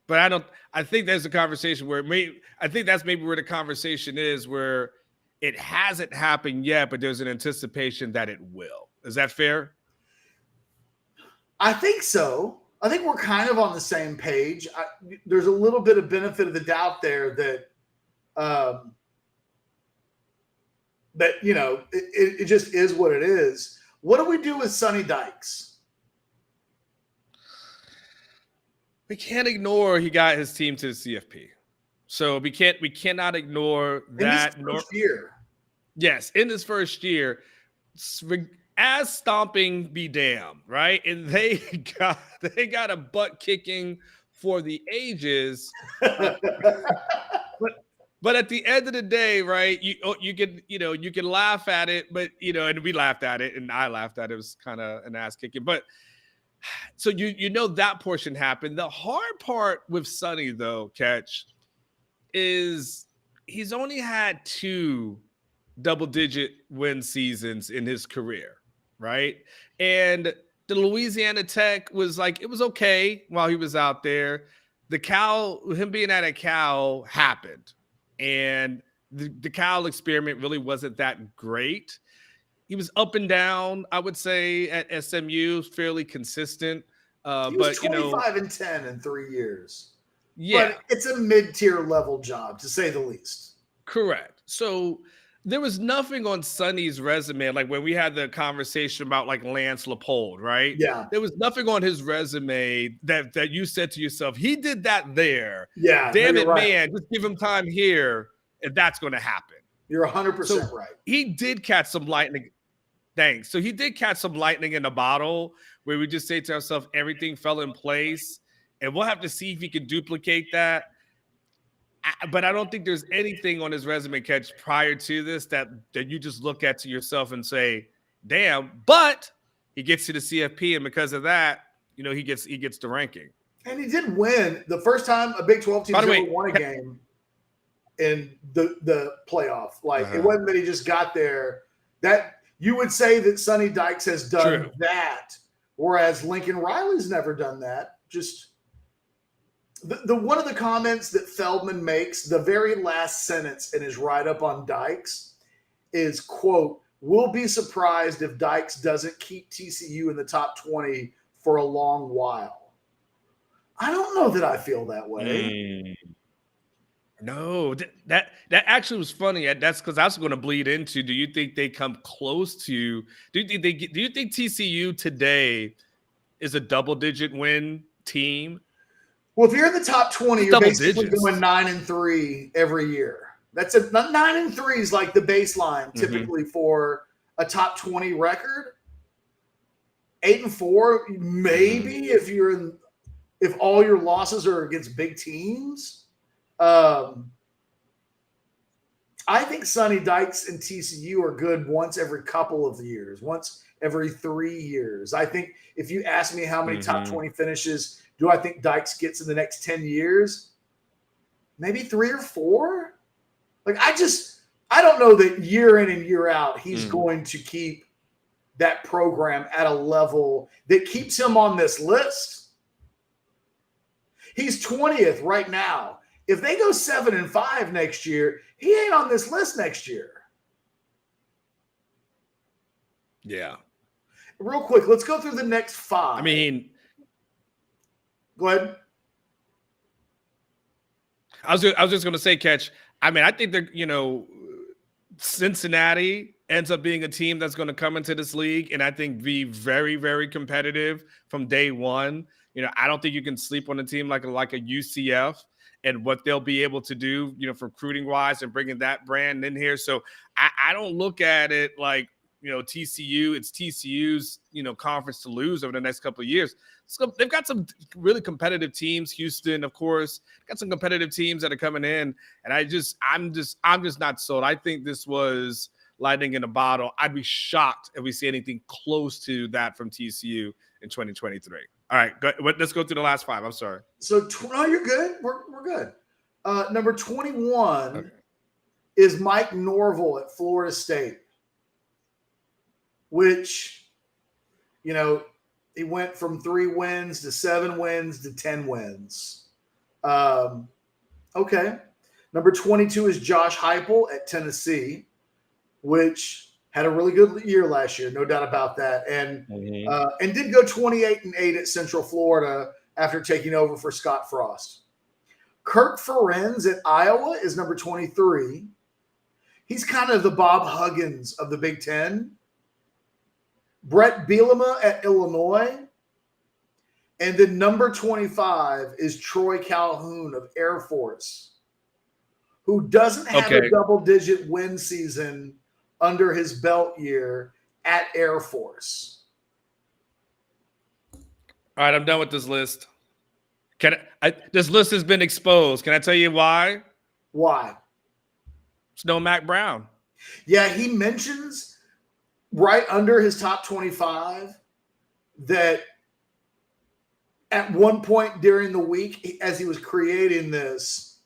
But I think there's a conversation where I think that's maybe where the conversation is, where it hasn't happened yet, but there's an anticipation that it will. Is that fair? I think so. I think we're kind of on the same page. There's a little bit of benefit of the doubt there that it just is what it is. What do we do with Sonny Dykes? We can't ignore he got his team to the CFP. So we cannot ignore that. In his first year. Yes, in his first year. As stomping be damned, right? And they got a butt kicking for the ages. But at the end of the day, right, you can laugh at it, but and we laughed at it, and I laughed at it. It was kind of an ass kicking. But so that portion happened. The hard part with Sonny, though, Catch, is he's only had 2 double-digit win seasons in his career, right? And the Louisiana Tech was like, it was okay while he was out there. Him being at a Cal happened. And the Cal experiment really wasn't that great. He was up and down, I would say, at SMU, fairly consistent. He was 25-10 in 3 years. Yeah. But it's a mid-tier level job, to say the least. Correct. So there was nothing on Sonny's resume, like when we had the conversation about like Lance Leopold, right? Yeah. There was nothing on his resume that you said to yourself, he did that there. Yeah. Damn it, right, man. Just give him time here, and that's going to happen. You're 100% right. He did catch some lightning. Thanks. So he did catch some lightning in a bottle where we just say to ourselves, everything fell in place, and we'll have to see if he can duplicate that. But I don't think there's anything on his resume, Catch, prior to this that you just look at to yourself and say, damn. But he gets to the CFP, and because of that, he gets the ranking. And he did win the first time a Big 12 team ever won a game in the playoff. Like, it wasn't that he just got there. That you would say that Sonny Dykes has done that, whereas Lincoln Riley's never done that. Just the one of the comments that Feldman makes, the very last sentence in his write-up on Dykes is, quote, "We'll be surprised if Dykes doesn't keep TCU in the top 20 for a long while." I don't know that I feel that way. No, that actually was funny. That's because I was going to bleed into, do you think they come close to, do you think TCU today is a double-digit win team? Well, if you're in the top 20, you're basically going 9-3 every year. 9-3 is like the baseline typically for a top 20 record. 8-4, maybe if all your losses are against big teams. I I think Sonny Dykes and TCU are good once every couple of years, once every 3 years. I think if you ask me how many top 20 finishes do I think Dykes gets in the next 10 years, maybe 3 or 4. Like, I don't know that year in and year out he's going to keep that program at a level that keeps him on this list. He's 20th right now. If they go 7-5 next year, he ain't on this list next year. Yeah. Real quick, let's go through the next 5. I mean, go ahead. I was just going to say, Catch. I mean, I think that, Cincinnati ends up being a team that's going to come into this league and I think be very, very competitive from day one. I don't think you can sleep on a team like a UCF and what they'll be able to do, for recruiting wise and bringing that brand in here. So I don't look at it like, TCU, it's TCU's, conference to lose over the next couple of years. So they've got some really competitive teams. Houston, of course, got some competitive teams that are coming in. And I'm just not sold. I think this was lightning in a bottle. I'd be shocked if we see anything close to that from TCU in 2023. All right, let's go through the last 5. I'm sorry. So, no, you're good. We're good. Number 21 is Mike Norvell at Florida State, which, he went from 3 wins to 7 wins to 10 wins. Okay. Number 22 is Josh Heupel at Tennessee, which had a really good year last year, no doubt about that, and did go 28-8 at Central Florida after taking over for Scott Frost. Kirk Ferentz at Iowa is number 23. He's kind of the Bob Huggins of the Big Ten. Brett Bielema at Illinois. And then number 25 is Troy Calhoun of Air Force, who doesn't have a double-digit win season under his belt year at Air Force. All right, I'm done with this list. This list has been exposed. Can I tell you why? Why? It's no Mac Brown. Yeah, he mentions right under his top 25 that at one point during the week, as he was creating this,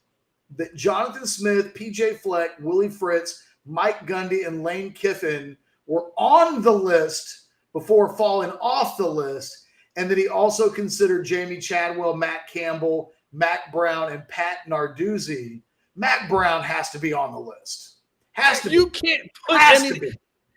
that Jonathan Smith, PJ Fleck, Willie Fritz, Mike Gundy, and Lane Kiffin were on the list before falling off the list, and that he also considered Jamie Chadwell, Matt Campbell, Mac Brown, and Pat Narduzzi. Mac Brown has to be on the list.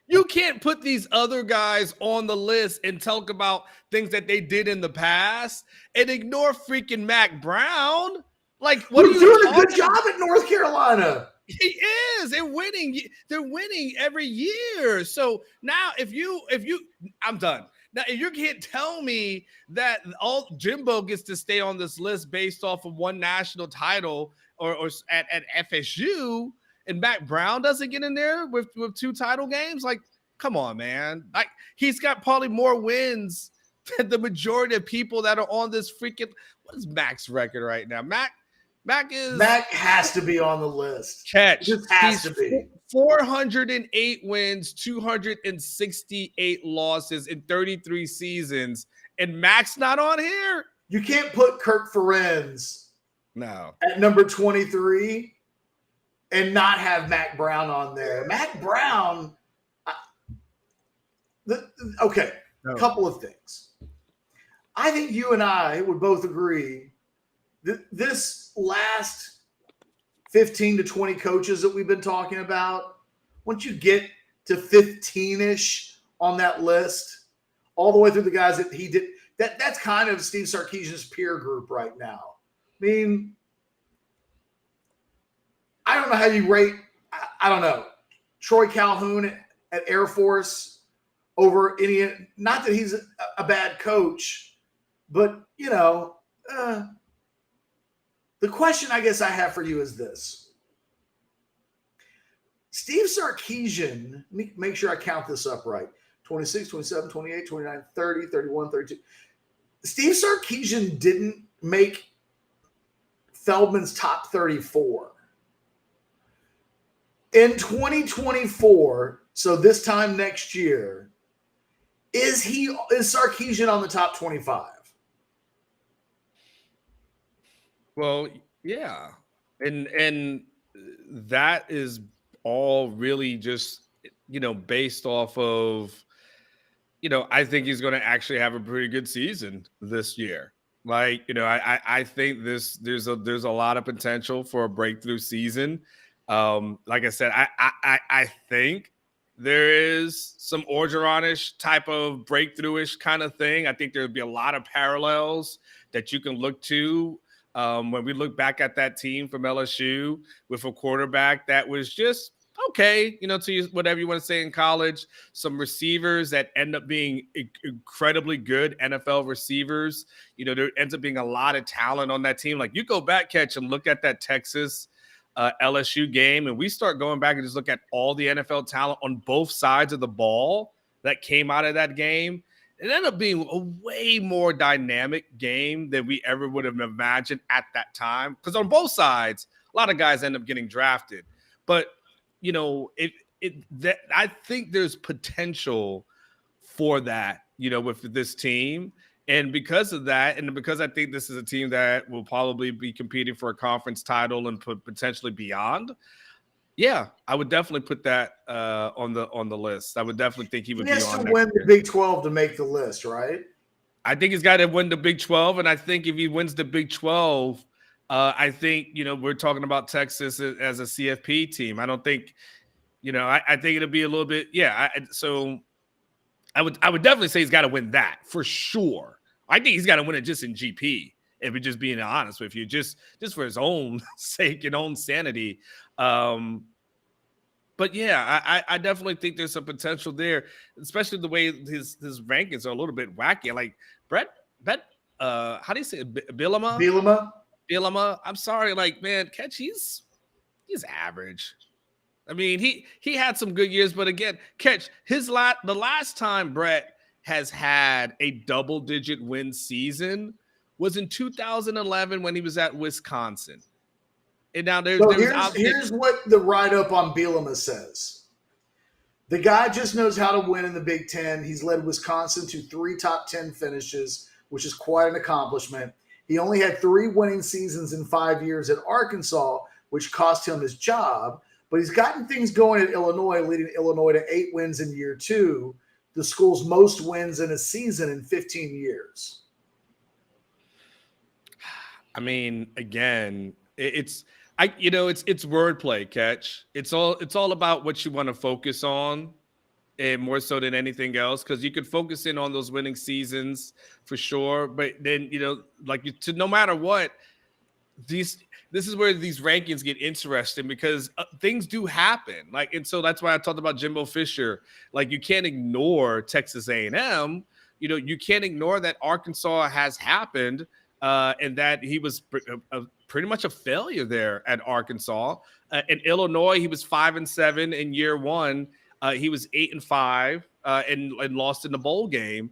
You can't put these other guys on the list and talk about things that they did in the past and ignore freaking Mac Brown. Like, what are you doing a good job at North Carolina? He is. They're winning. They're winning every year. So now, I'm done. Now, if you can't tell me that all Jimbo gets to stay on this list based off of one national title or at FSU, and Mac Brown doesn't get in there with 2 title games, like, come on, man. Like, he's got probably more wins than the majority of people that are on this freaking. What is Mac's record right now? Mac has to be on the list. Catch. Just has to be. 408 wins, 268 losses in 33 seasons, and Mac's not on here. You can't put Kirk Ferentz at number 23 and not have Mac Brown on there. Mac Brown. A couple of things. I think you and I would both agree that this last 15 to 20 coaches that we've been talking about, once you get to 15-ish on that list, all the way through the guys that he did, that's kind of Steve Sarkeesian's peer group right now. I mean, I don't know how you rate, I don't know, Troy Calhoun at Air Force over any, not that he's a bad coach, but, the question I guess I have for you is this. Steve Sarkeesian, let me make sure I count this up right. 26, 27, 28, 29, 30, 31, 32. Steve Sarkeesian didn't make Feldman's top 34. In 2024, so this time next year, is Sarkeesian on the top 25? Well, yeah. And that is all really just, based off of, I think he's going to actually have a pretty good season this year. Like, I think there's a lot of potential for a breakthrough season. Like I said, I think there is some Orgeron-ish type of breakthrough-ish kind of thing. I think there'd be a lot of parallels that you can look to when we look back at that team from LSU with a quarterback that was just okay, to use whatever you want to say in college, some receivers that end up being incredibly good NFL receivers. There ends up being a lot of talent on that team. Like you go back, Catch, and look at that Texas LSU game, and we start going back and just look at all the NFL talent on both sides of the ball that came out of that game. It ended up being a way more dynamic game than we ever would have imagined at that time. Because on both sides, a lot of guys end up getting drafted. But I think there's potential for that, with this team. And because of that, and because I think this is a team that will probably be competing for a conference title and potentially beyond, yeah, I would definitely put that on the list. I would definitely think he would be on. He has to win the Big 12 to make the list, right? I think he's got to win the Big 12, and I think if he wins the Big 12, I think we're talking about Texas as a CFP team. I don't think, I think it'll be a little bit, yeah. So I would definitely say he's got to win that for sure. I think he's got to win it just in GP. If we're just being honest with you, just for his own sake and own sanity. But yeah, I definitely think there's some potential there, especially the way his rankings are a little bit wacky. Like Brett, how do you say it? Bielema. I'm sorry, like man, Catch, he's average. I mean, he had some good years, but again, Catch, the last time Brett has had a double-digit win season was in 2011 when he was at Wisconsin. And now here's what the write-up on Bielema says. The guy just knows how to win in the Big Ten. He's led Wisconsin to 3 top 10 finishes, which is quite an accomplishment. He only had 3 winning seasons in 5 years at Arkansas, which cost him his job. But he's gotten things going at Illinois, leading Illinois to 8 wins in year 2, the school's most wins in a season in 15 years. I mean, again, it's wordplay, Catch. It's all about what you want to focus on, and more so than anything else, because you could focus in on those winning seasons for sure. But then no matter what, this is where these rankings get interesting because things do happen. And so that's why I talked about Jimbo Fisher. Like you can't ignore Texas A&M. You can't ignore that Arkansas has happened. And that he was pretty much a failure there at Arkansas. In Illinois, he was 5-7 in year 1. He was 8-5 and lost in the bowl game.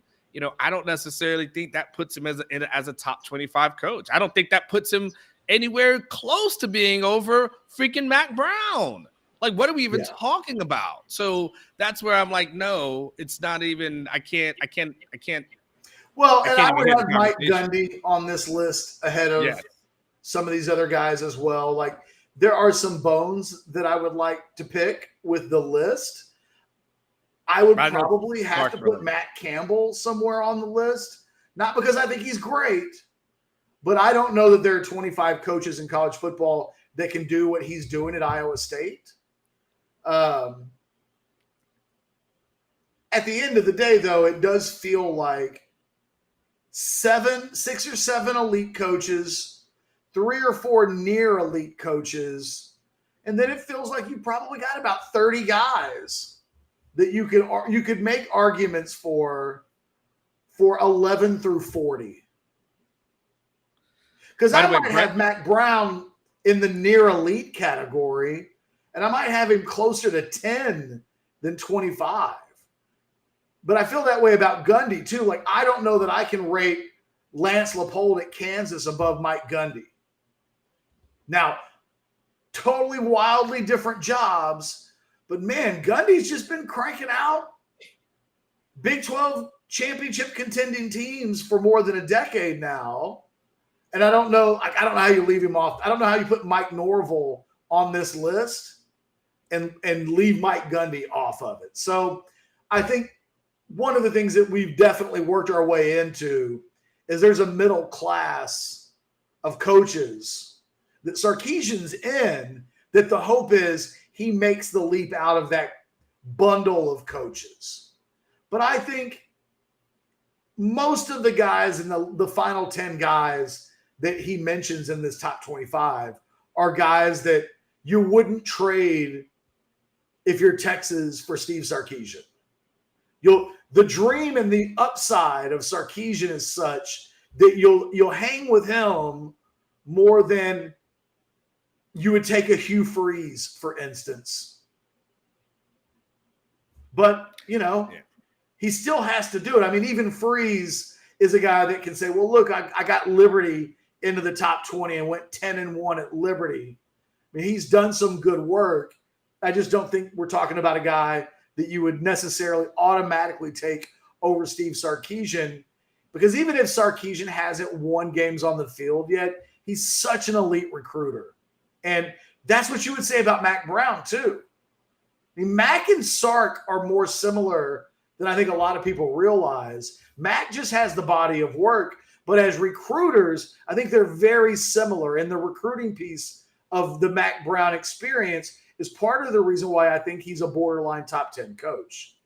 I don't necessarily think that puts him as a top 25 coach. I don't think that puts him anywhere close to being over freaking Mac Brown. Like, what are we even talking about? So that's where I'm like, no, it's not even. I can't. Well, and I would have Mike Gundy on this list ahead of some of these other guys as well. Like, there are some bones that I would like to pick with the list. I would probably have to put Matt Campbell somewhere on the list. Not because I think he's great, but I don't know that there are 25 coaches in college football that can do what he's doing at Iowa State. At the end of the day, though, it does feel like 6 or 7 elite coaches, 3 or 4 near elite coaches, and then it feels like you probably got about 30 guys that you could make arguments for 11 through 40. Because I might have Mac Brown in the near elite category, and I might have him closer to 10 than 25. But I feel that way about Gundy, too. Like, I don't know that I can rate Lance Leipold at Kansas above Mike Gundy. Now, totally wildly different jobs. But man, Gundy's just been cranking out Big 12 championship contending teams for more than a decade now. And I don't know how you leave him off. I don't know how you put Mike Norville on this list and leave Mike Gundy off of it. So I think one of the things that we've definitely worked our way into is there's a middle class of coaches that Sarkeesian's in, that the hope is he makes the leap out of that bundle of coaches. But I think most of the guys in the final 10 guys that he mentions in this top 25 are guys that you wouldn't trade if you're Texas for Steve Sarkisian. The dream and the upside of Sarkeesian is such that you'll hang with him more than you would take a Hugh Freeze, for instance. But, he still has to do it. I mean, even Freeze is a guy that can say, well, look, I got Liberty into the top 20 and went 10-1 at Liberty. I mean, he's done some good work. I just don't think we're talking about a guy that you would necessarily automatically take over Steve Sarkisian, because even if Sarkeesian hasn't won games on the field yet, he's such an elite recruiter. And that's what you would say about Mac Brown too. I mean, Mac and Sark are more similar than I think a lot of people realize. Mac just has the body of work, but as recruiters, I think they're very similar. And the recruiting piece of the Mac Brown experience is part of the reason why I think he's a borderline top 10 coach.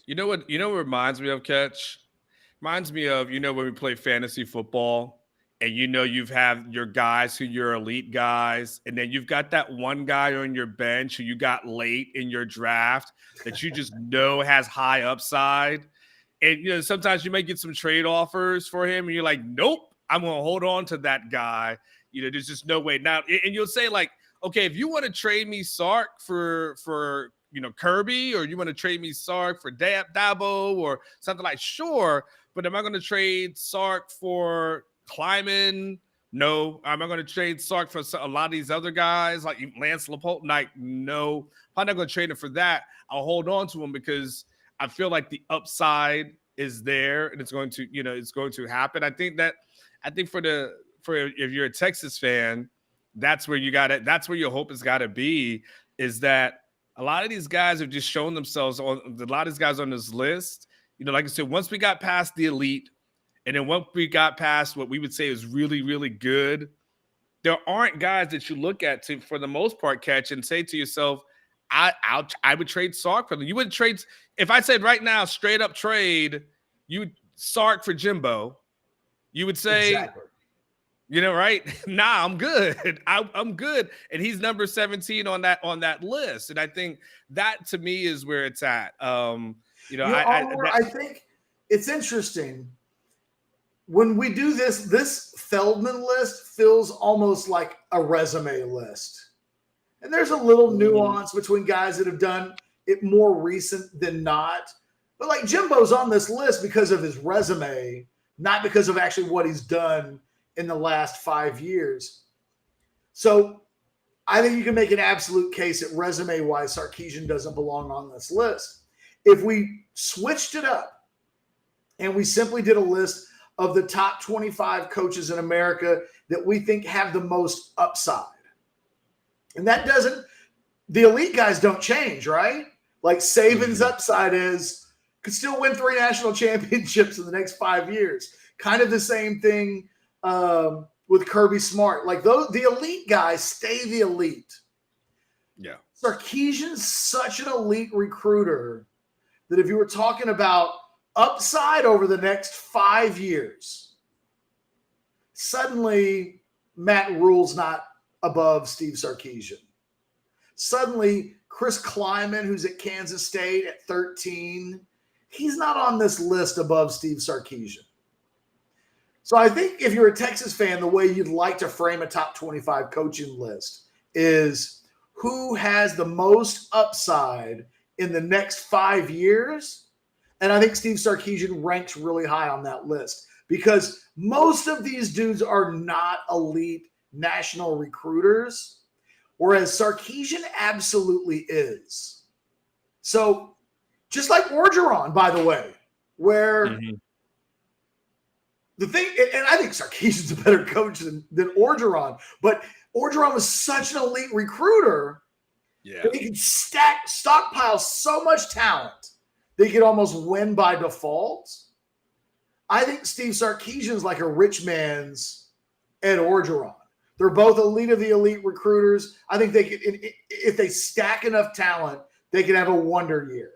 You know what reminds me of, Catch? Reminds me of, when we play fantasy football and you've had your guys who you're elite guys, and then you've got that one guy on your bench who you got late in your draft that you just know has high upside. And, sometimes you might get some trade offers for him and you're like, nope, I'm going to hold on to that guy. There's just no way. Now, and you'll say like, okay, if you want to trade me Sark for Kirby, or you want to trade me Sark for Dabo or something, like, sure. But am I going to trade Sark for Kleiman? No. Am I going to trade Sark for a lot of these other guys like Lance Leopold? Like, no. I'm not going to trade him for that. I'll hold on to him because I feel like the upside is there and it's going to happen. I think if you're a Texas fan, that's where that's where your hope has got to be, is that a lot of these guys have just shown themselves on a lot of these guys on this list. Like I said, once we got past the elite, and then once we got past what we would say is really, really good, there aren't guys that you look at to, for the most part, Catch, and say to yourself, I would trade Sark for them. You wouldn't trade, if I said right now, straight up trade, you would Sark for Jimbo. You would say, exactly. Right? Nah, I'm good. I'm good. And he's number 17 on that list. And I think that to me is where it's at. I think it's interesting. When we do this Feldman list feels almost like a resume list. And there's a little nuance between guys that have done it more recent than not. But like Jimbo's on this list because of his resume, not because of actually what he's done in the last 5 years. So I think you can make an absolute case that resume-wise, Sarkeesian doesn't belong on this list. If we switched it up and we simply did a list of the top 25 coaches in America that we think have the most upside, and that doesn't, the elite guys don't change, right? Like Saban's upside could still win 3 national championships in the next 5 years. Kind of the same thing with Kirby Smart. Like the elite guys stay the elite. Yeah. Sarkeesian's such an elite recruiter that if you were talking about upside over the next 5 years, suddenly Matt Rule's not above Steve Sarkeesian. Suddenly Chris Kleiman, who's at Kansas State at 13, he's not on this list above Steve Sarkeesian. So I think if you're a Texas fan, the way you'd like to frame a top 25 coaching list is who has the most upside in the next 5 years. And I think Steve Sarkeesian ranks really high on that list because most of these dudes are not elite national recruiters. whereas Sarkeesian absolutely is. So just like Orgeron, by the way, where the thing, and I think Sarkeesian's a better coach than Orgeron, but Orgeron was such an elite recruiter that he could stockpile so much talent that he could almost win by default. I think Steve Sarkeesian's like a rich man's Ed Orgeron. They're both elite of the elite recruiters. I think they could, if they stack enough talent, they can have a wonder year.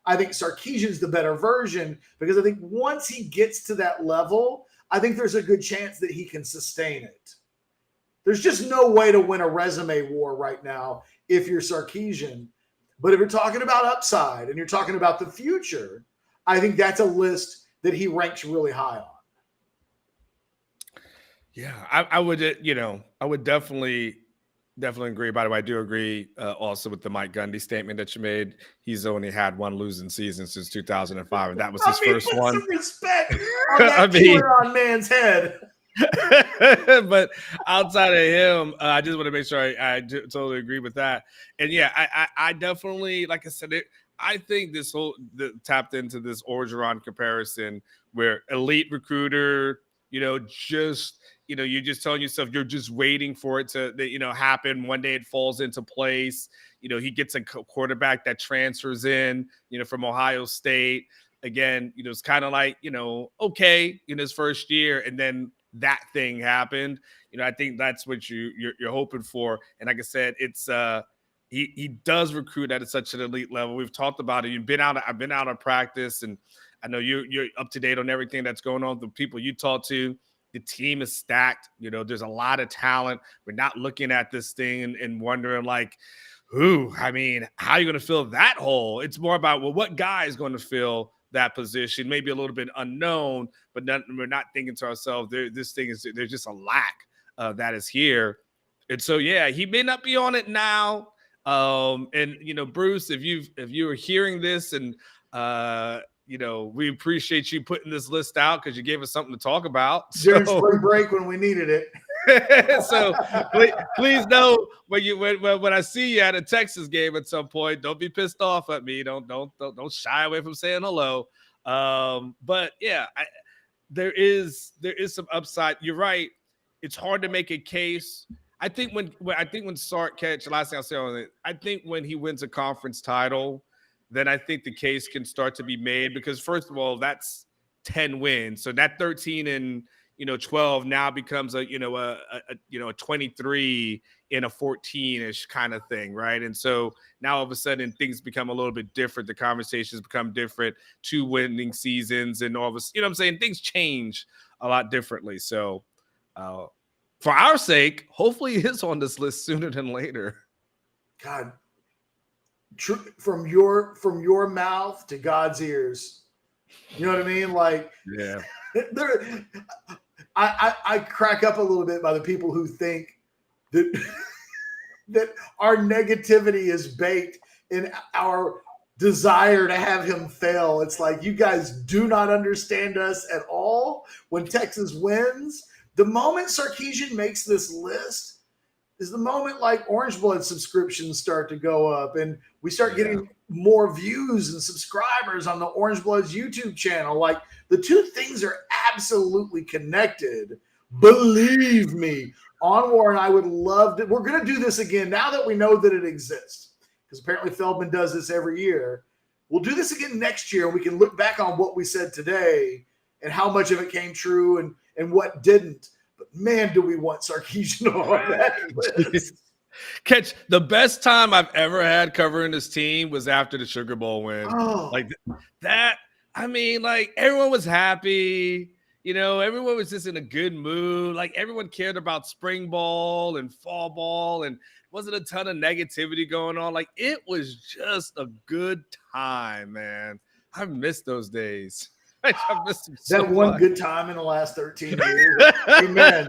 I think Sarkeesian's the better version because I think once he gets to that level, I think there's a good chance that he can sustain it. There's just no way to win a resume war right now if you're Sarkeesian. But if you're talking about upside and you're talking about the future, I think that's a list that he ranks really high on. Yeah, I would, I would definitely agree. By the way, I do agree also with the Mike Gundy statement that you made. He's only had one losing season since 2005, and that was his first one. Some respect on that on man's head. But outside of him, I just want to make sure I totally agree with that. And yeah, I definitely, like I said, I think this tapped into this Orgeron comparison where elite recruiter, you're just telling yourself you're just waiting for it to, happen. One day it falls into place. He gets a quarterback that transfers in, from Ohio State. Again, it's kind of like, okay, in his first year, and then that thing happened. I think that's what you're hoping for. And like I said, it's he does recruit at such an elite level. We've talked about it. I've been out of practice, and I know you're up to date on everything that's going on. The people you talk to, the team is stacked. There's a lot of talent. We're not looking at this thing and wondering like, how are you going to fill that hole? It's more about, well, what guy is going to fill that position? Maybe a little bit unknown, but we're not thinking to ourselves, there's just a lack that is here. And so, yeah, he may not be on it now. And Bruce, if you were hearing this and, we appreciate you putting this list out because you gave us something to talk about. During spring break when we needed it. So please know when I see you at a Texas game at some point, don't be pissed off at me. Don't shy away from saying hello. But yeah, there is some upside. You're right. It's hard to make a case. I think when Sark catch, last thing I'll say on it, I think when he wins a conference title, then I think the case can start to be made because first of all, that's 10 wins. So that 13 and 12 now becomes a 23 in a 14-ish kind of thing, right? And so now all of a sudden things become a little bit different. The conversations become different. 2 winning seasons, and all of a sudden, what I'm saying, things change a lot differently. So for our sake, hopefully he is on this list sooner than later. God, from your mouth to God's ears. You know what I mean? Like, yeah. I crack up a little bit by the people who think that our negativity is baked in our desire to have him fail. It's like, you guys do not understand us at all. When Texas wins, the moment Sarkeesian makes this list is the moment like Orangebloods subscriptions start to go up and we start getting more views and subscribers on the Orangebloods YouTube channel. Like, the two things are absolutely connected. Believe me. Onwar and I would love to. We're going to do this again now that we know that it exists, because apparently Feldman does this every year. We'll do this again next year, and we can look back on what we said today and how much of it came true and what didn't. But man, do we want Sarkeesian on that list. Catch, the best time I've ever had covering this team was after the Sugar Bowl win. Oh. Like that. Like everyone was happy. Everyone was just in a good mood. Like everyone cared about spring ball and fall ball, and wasn't a ton of negativity going on. Like it was just a good time, man. I missed those days. I missed them so that one much. Good time in the last 13 years. Amen.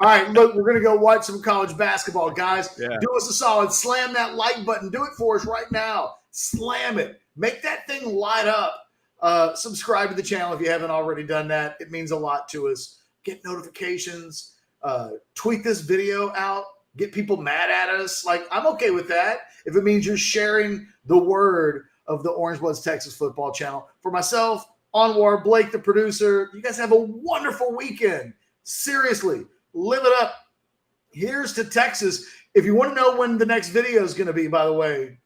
All right, look, we're going to go watch some college basketball, guys. Yeah. Do us a solid. Slam that like button. Do it for us right now. Slam it. Make that thing light up. Subscribe to the channel if you haven't already done that. It means a lot to us. Get notifications. Tweet this video out get people mad at us. Like, I'm okay with that if it means you're sharing the word of the Orangebloods Texas Football Channel. For myself, Anwar, Blake, the producer, you guys have a wonderful weekend. Seriously, live it up. Here's to Texas. If you want to know when the next video is going to be, by the way,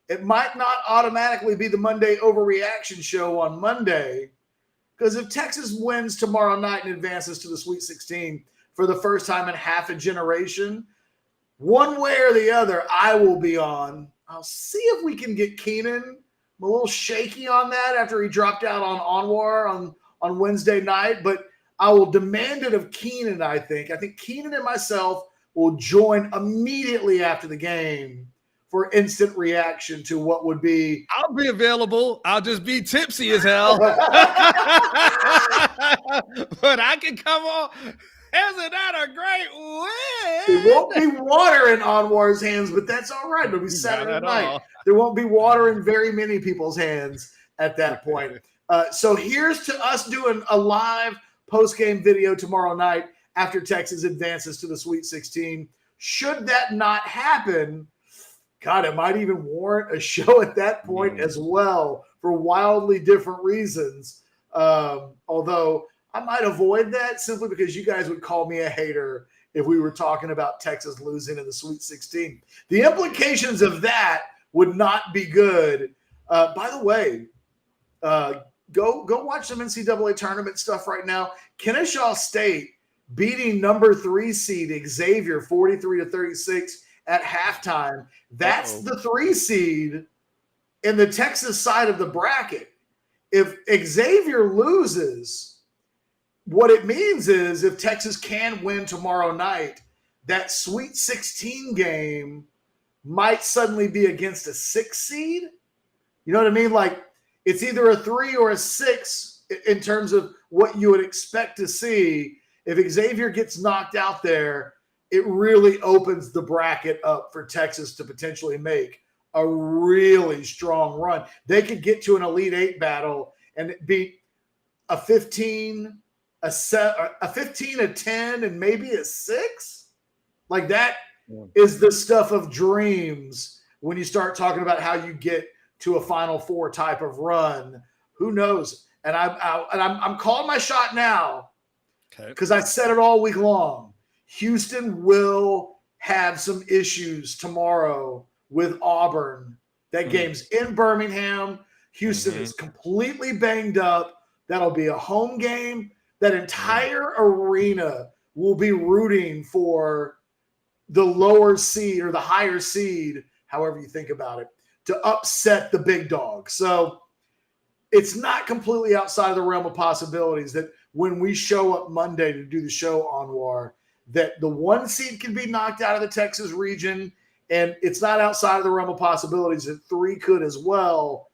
it might not automatically be the Monday Overreaction Show on Monday, because if Texas wins tomorrow night and advances to the Sweet 16 for the first time in half a generation, one way or the other, I will be on. I'll see if we can get Keenan. I'm a little shaky on that after he dropped out on Anwar on Wednesday night, but I will demand it of Keenan, I think. I think Keenan and myself will join immediately after the game for instant reaction to what would be. I'll be available. I'll just be tipsy as hell. But I can come on. Isn't that a great win? There won't be water in Anwar's hands, but that's all right. It'll be Saturday night. There won't be water in very many people's hands at that point. So here's to us doing a live post-game video tomorrow night after Texas advances to the Sweet 16. Should that not happen, God, it might even warrant a show at that point as well for wildly different reasons. Although I might avoid that simply because you guys would call me a hater if we were talking about Texas losing in the Sweet 16. The implications of that would not be good. By the way, go watch some NCAA tournament stuff right now. Kennesaw State beating number 3 seed Xavier 43-36 at halftime. That's the 3 seed in the Texas side of the bracket. If Xavier loses, what it means is if Texas can win tomorrow night, that Sweet 16 game might suddenly be against a 6 seed. You know what I mean? Like, it's either a 3 or a 6 in terms of what you would expect to see. If Xavier gets knocked out there, it really opens the bracket up for Texas to potentially make a really strong run. They could get to an Elite 8 battle and beat a 15, a 15, a 10, and maybe a 6. Like, that is the stuff of dreams when you start talking about how you get to a Final Four type of run. Who knows? And I'm calling my shot now because I said it all week long. Houston will have some issues tomorrow with Auburn. That game's in Birmingham. Houston is completely banged up. That'll be a home game. That entire arena will be rooting for the lower seed or the higher seed, however you think about it, to upset the big dog. So it's not completely outside of the realm of possibilities that when we show up Monday to do the show, Anwar, that the 1 seed can be knocked out of the Texas region, and it's not outside of the realm of possibilities that 3 could as well,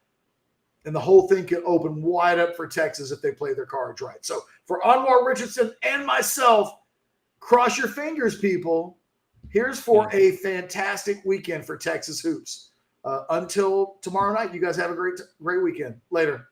and the whole thing could open wide up for Texas if they play their cards right. So for Anwar Richardson and myself, cross your fingers, people. Here's for a fantastic weekend for Texas hoops. Until tomorrow night, you guys have a great weekend. Later.